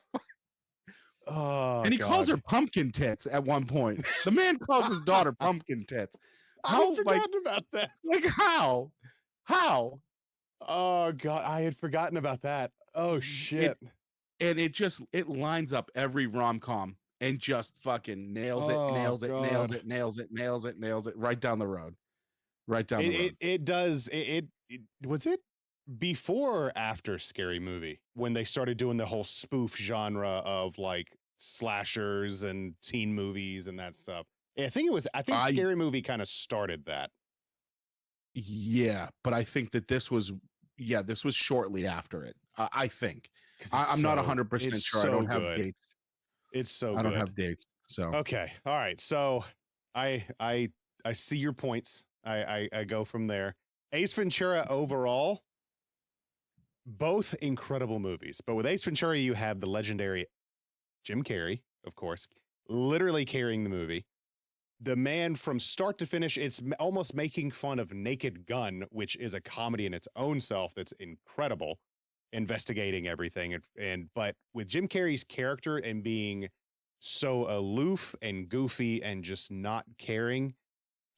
A: Oh,
B: and he
A: God.
B: calls her pumpkin tits at one point. The man calls his daughter pumpkin tits.
A: I had forgotten about that.
B: Like how?
A: Oh God, I had forgotten about that. Oh shit.
B: And it lines up every rom-com and just fucking nails it right down the road. Right down the road.
A: It does. It was it before or after Scary Movie when they started doing the whole spoof genre of like slashers and teen movies and that stuff. I think Scary Movie kind of started that.
B: Yeah, but I think that this was shortly after it. I think. I'm not 100% sure. I don't have dates.
A: It's so good.
B: I don't have dates. So
A: okay, all right. So I see your points. I go from there. Ace Ventura overall, both incredible movies. But with Ace Ventura, you have the legendary Jim Carrey, of course, literally carrying the movie. The man from start to finish, it's almost making fun of Naked Gun, which is a comedy in its own self that's incredible, investigating everything. But with Jim Carrey's character and being so aloof and goofy and just not caring.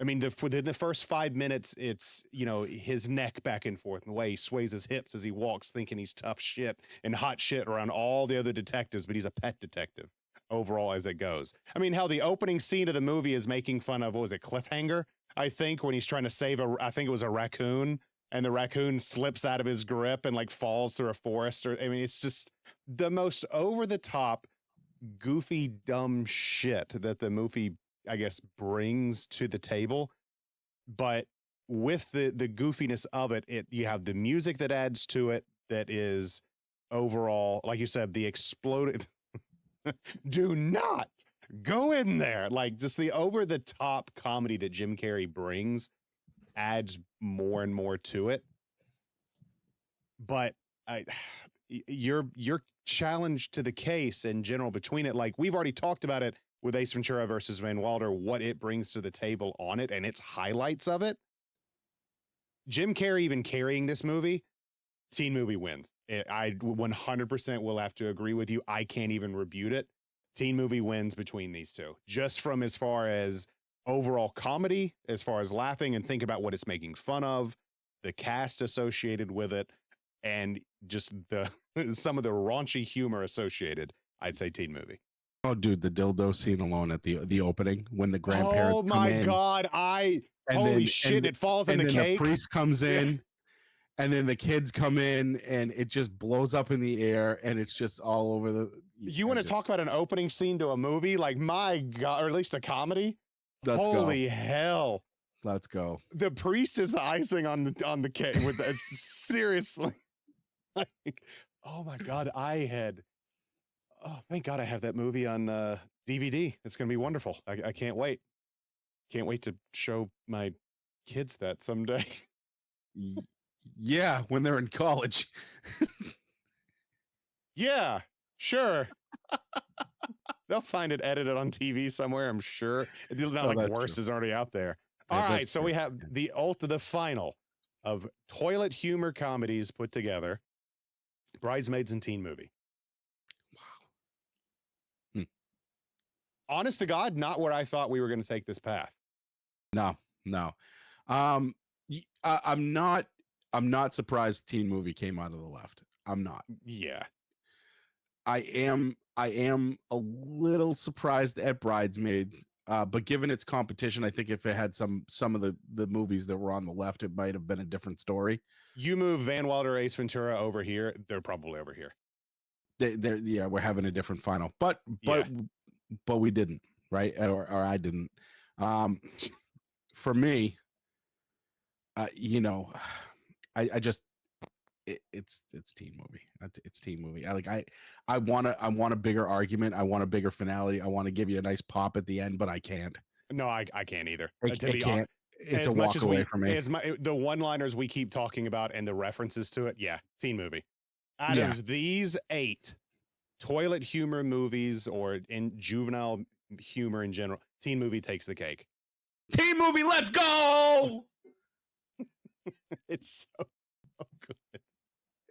A: I mean, within the first 5 minutes, it's, his neck back and forth and the way he sways his hips as he walks, thinking he's tough shit and hot shit around all the other detectives, but he's a pet detective overall as it goes. I mean, how the opening scene of the movie is making fun of, what was it, Cliffhanger? I think when he's trying to save I think it was a raccoon, and the raccoon slips out of his grip and like falls through a forest. It's just the most over the top, goofy, dumb shit that the movie, I guess, brings to the table. But with the goofiness of it, you have the music that adds to it that is overall, like you said, the exploded. Do not go in there. Like just the over the top comedy that Jim Carrey brings adds more and more to it. But your challenge to the case in general between it, like we've already talked about it with Ace Ventura versus Van Wilder, what it brings to the table on it and its highlights of it. Jim Carrey even carrying this movie, teen movie wins. I 100% will have to agree with you. I can't even rebuke it. Teen movie wins between these two, just from as far as overall comedy, as far as laughing and think about what it's making fun of, the cast associated with it, and just some of the raunchy humor associated. I'd say teen movie.
B: Oh, dude, the dildo scene alone at the opening when the grandparents.
A: Oh my God! Holy shit! It falls in the cake.
B: The priest comes in, and then the kids come in, and it just blows up in the air, and it's just all over the.
A: You want to talk about an opening scene to a movie? Like my God, or at least a comedy. Holy hell!
B: Let's go.
A: The priest is the icing on the cake. With seriously, like, oh my God! Thank God I have that movie on DVD. It's gonna be wonderful. I can't wait. Can't wait to show my kids that someday.
B: Yeah, when they're in college.
A: Yeah, sure. They'll find it edited on TV somewhere, I'm sure. It's not like worse is already out there. All right, so we have the final of toilet humor comedies put together. Bridesmaids and teen movie.
B: Wow.
A: Honest to God, not where I thought we were going to take this path.
B: No. I'm not. I'm not surprised Teen Movie came out of the left. I'm not.
A: Yeah.
B: I am. I am a little surprised at Bridesmaid. But given its competition, I think if it had some of the movies that were on the left, it might have been a different story.
A: You move Van Wilder, Ace Ventura over here, they're probably over here.
B: Yeah, we're having a different final, but
A: Yeah.
B: we didn't, right? Or I didn't. For me, you know, I just it's Teen Movie. It's Teen Movie. I want a bigger argument. I want a bigger finale. I want to give you a nice pop at the end, but I can't.
A: No, I can't either.
B: I can't. It's
A: as
B: a
A: much
B: walk
A: as
B: away
A: we,
B: for me.
A: the one-liners we keep talking about and the references to it, yeah, Teen Movie. Out
B: Yeah.
A: of these 8 toilet humor movies or in juvenile humor in general, Teen Movie takes the cake.
B: Teen Movie, let's go!
A: It's so good.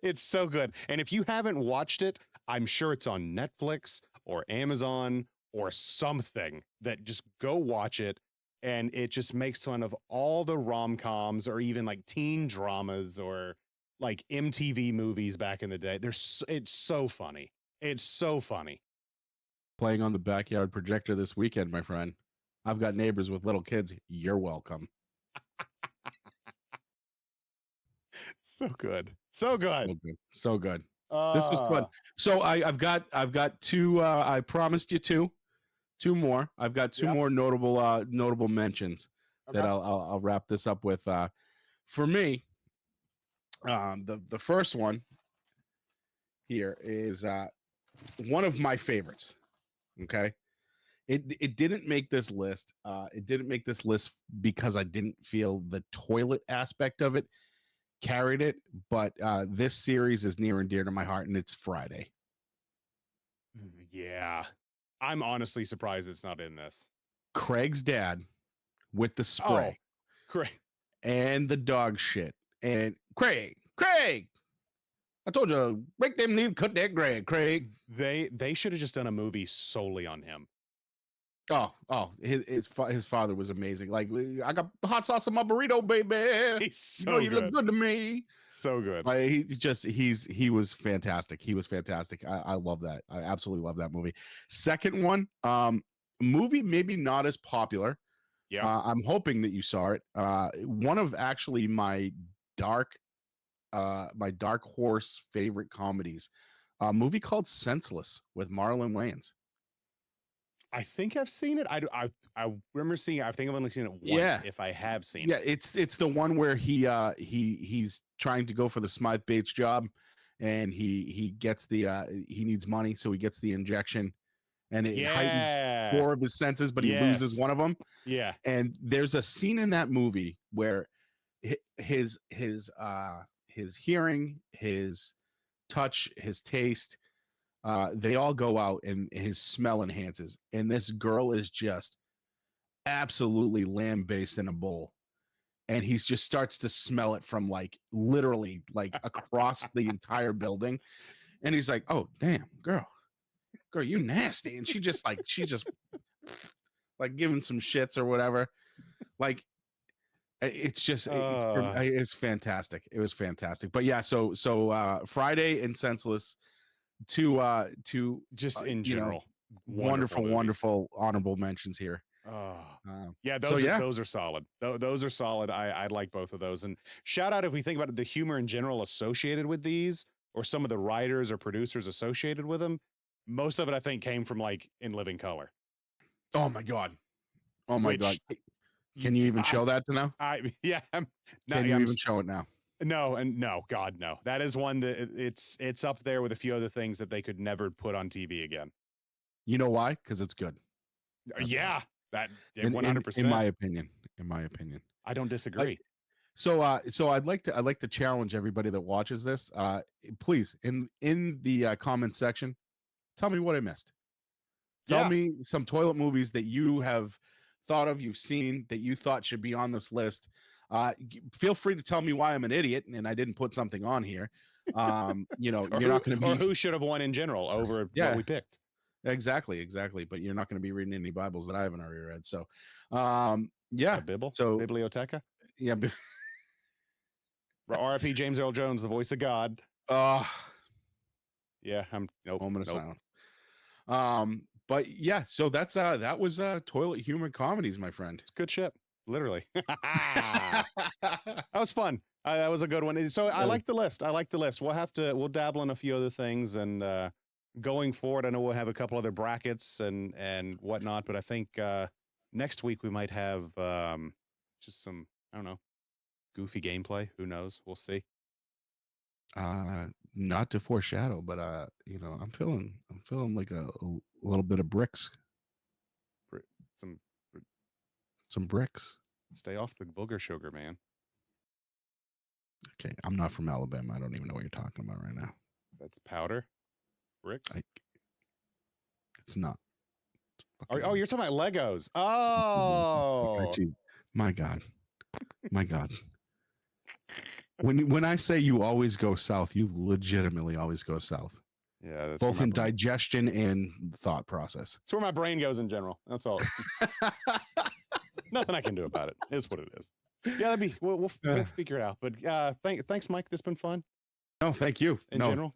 A: It's so good. And if you haven't watched it, I'm sure it's on Netflix or Amazon or something that just go watch it. And it just makes fun of all the rom-coms or even like teen dramas or like MTV movies back in the day. It's so funny. It's so funny.
B: Playing on the backyard projector this weekend, my friend. I've got neighbors with little kids. You're welcome.
A: So good. So good.
B: So good. So good. This was fun. So I've got 2. I promised you 2 more. I've got 2 more notable mentions that I'll wrap this up with. For me, the first one here is one of my favorites. Okay. It didn't make this list. It didn't make this list because I didn't feel the toilet aspect of it carried it, but this series is near and dear to my heart, and it's Friday.
A: Yeah. I'm honestly surprised it's not in this.
B: Craig's dad with the spray.
A: Oh, Craig.
B: And the dog shit. And Craig, I told you, break them leave, cut that Craig.
A: They should have just done a movie solely on him.
B: Oh, his father was amazing. Like, I got hot sauce on my burrito, baby.
A: He's so
B: you
A: good.
B: look good to me.
A: So good.
B: Like, he was fantastic. He was fantastic. I love that. I absolutely love that movie. Second one, movie maybe not as popular.
A: Yeah.
B: I'm hoping that you saw it. One of actually my dark horse favorite comedies, a movie called Senseless with Marlon Wayans.
A: I think I've seen it. I remember seeing it. I think I've only seen it once.
B: Yeah.
A: If I have seen
B: Yeah,
A: it.
B: it's the one where he's trying to go for the Smythe Bates job, and he gets he needs money, so he gets the injection, and it heightens 4 of his senses, but he loses one of them.
A: Yeah.
B: And there's a scene in that movie where his hearing, his touch, his taste, they all go out, and his smell enhances, and this girl is just absolutely lamb-based in a bowl, and he just starts to smell it from like literally like across the entire building, and he's like, oh damn, girl, you nasty. And she just like like giving some shits or whatever. Like, it's just it's fantastic. It was fantastic. But yeah, so Friday and Senseless, to
A: just in general,
B: wonderful honorable mentions here.
A: Yeah, those are solid. Those are solid. I like both of those. And shout out, if we think about it, the humor in general associated with these, or some of the writers or producers associated with them, most of it I think came from like In Living Color.
B: Oh my god. God. Can you even show that to now?
A: Can
B: you even show it now?
A: No, God, no. That is one that it's up there with a few other things that they could never put on TV again.
B: You know why? Because it's good.
A: That's that
B: 100%. In my opinion.
A: I don't disagree.
B: So I'd like to challenge everybody that watches this. Please, in the comment section, tell me what I missed. Tell me some toilet movies that you have thought of, you've seen, that you thought should be on this list. Feel free to tell me why I'm an idiot and I didn't put something on here. You're not going to be,
A: or who should have won in general over what we picked.
B: Exactly. But you're not going to be reading any Bibles that I haven't already read. So, yeah.
A: A Bible?
B: So
A: Biblioteca?
B: Yeah.
A: R.I.P. James Earl Jones, the voice of God. Yeah, I'm nope.
B: Moment of
A: Nope.
B: silence. But yeah, so that was toilet humor comedies, my friend.
A: It's good shit. Literally. That was fun. That was a good one. So I like the list. We'll dabble in a few other things, and going forward, I know we'll have a couple other brackets and whatnot, but I think next week we might have just some, I don't know, goofy gameplay. Who knows? We'll see.
B: Not to foreshadow, but I'm feeling like a little bit of bricks. Some bricks.
A: Stay off the booger sugar, man.
B: Okay, I'm not from Alabama. I don't even know what you're talking about right now.
A: That's powder. Bricks.
B: It's not.
A: Oh, you're talking about Legos. Oh,
B: my God. When I say you always go south, you legitimately always go south.
A: Yeah, that's
B: both in digestion and thought process.
A: It's where my brain goes in general. That's all. Nothing I can do about it. Is what it is. Yeah, that'd be. We'll figure it out. But thanks, Mike. This has been fun.
B: No, thank you.
A: In general,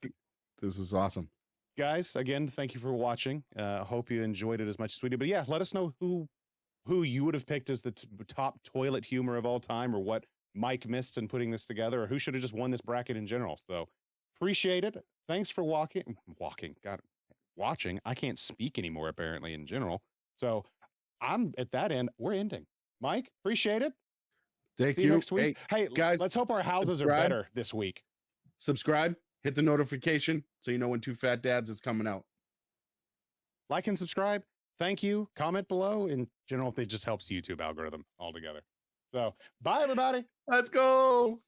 B: this is awesome,
A: guys. Again, thank you for watching. Hope you enjoyed it as much as we did. But yeah, let us know who you would have picked as the top toilet humor of all time, or what Mike missed in putting this together, or who should have just won this bracket in general. So appreciate it. Thanks for watching. I can't speak anymore, apparently, in general. So I'm at that end. We're ending. Mike, appreciate it.
B: Thank
A: See you next week.
B: Hey,
A: guys, let's hope our houses are better this week.
B: Subscribe, hit the notification so you know when 2FatDads is coming out.
A: Like and subscribe. Thank you. Comment below. In general, it just helps the YouTube algorithm altogether. So bye, everybody.
B: Let's go.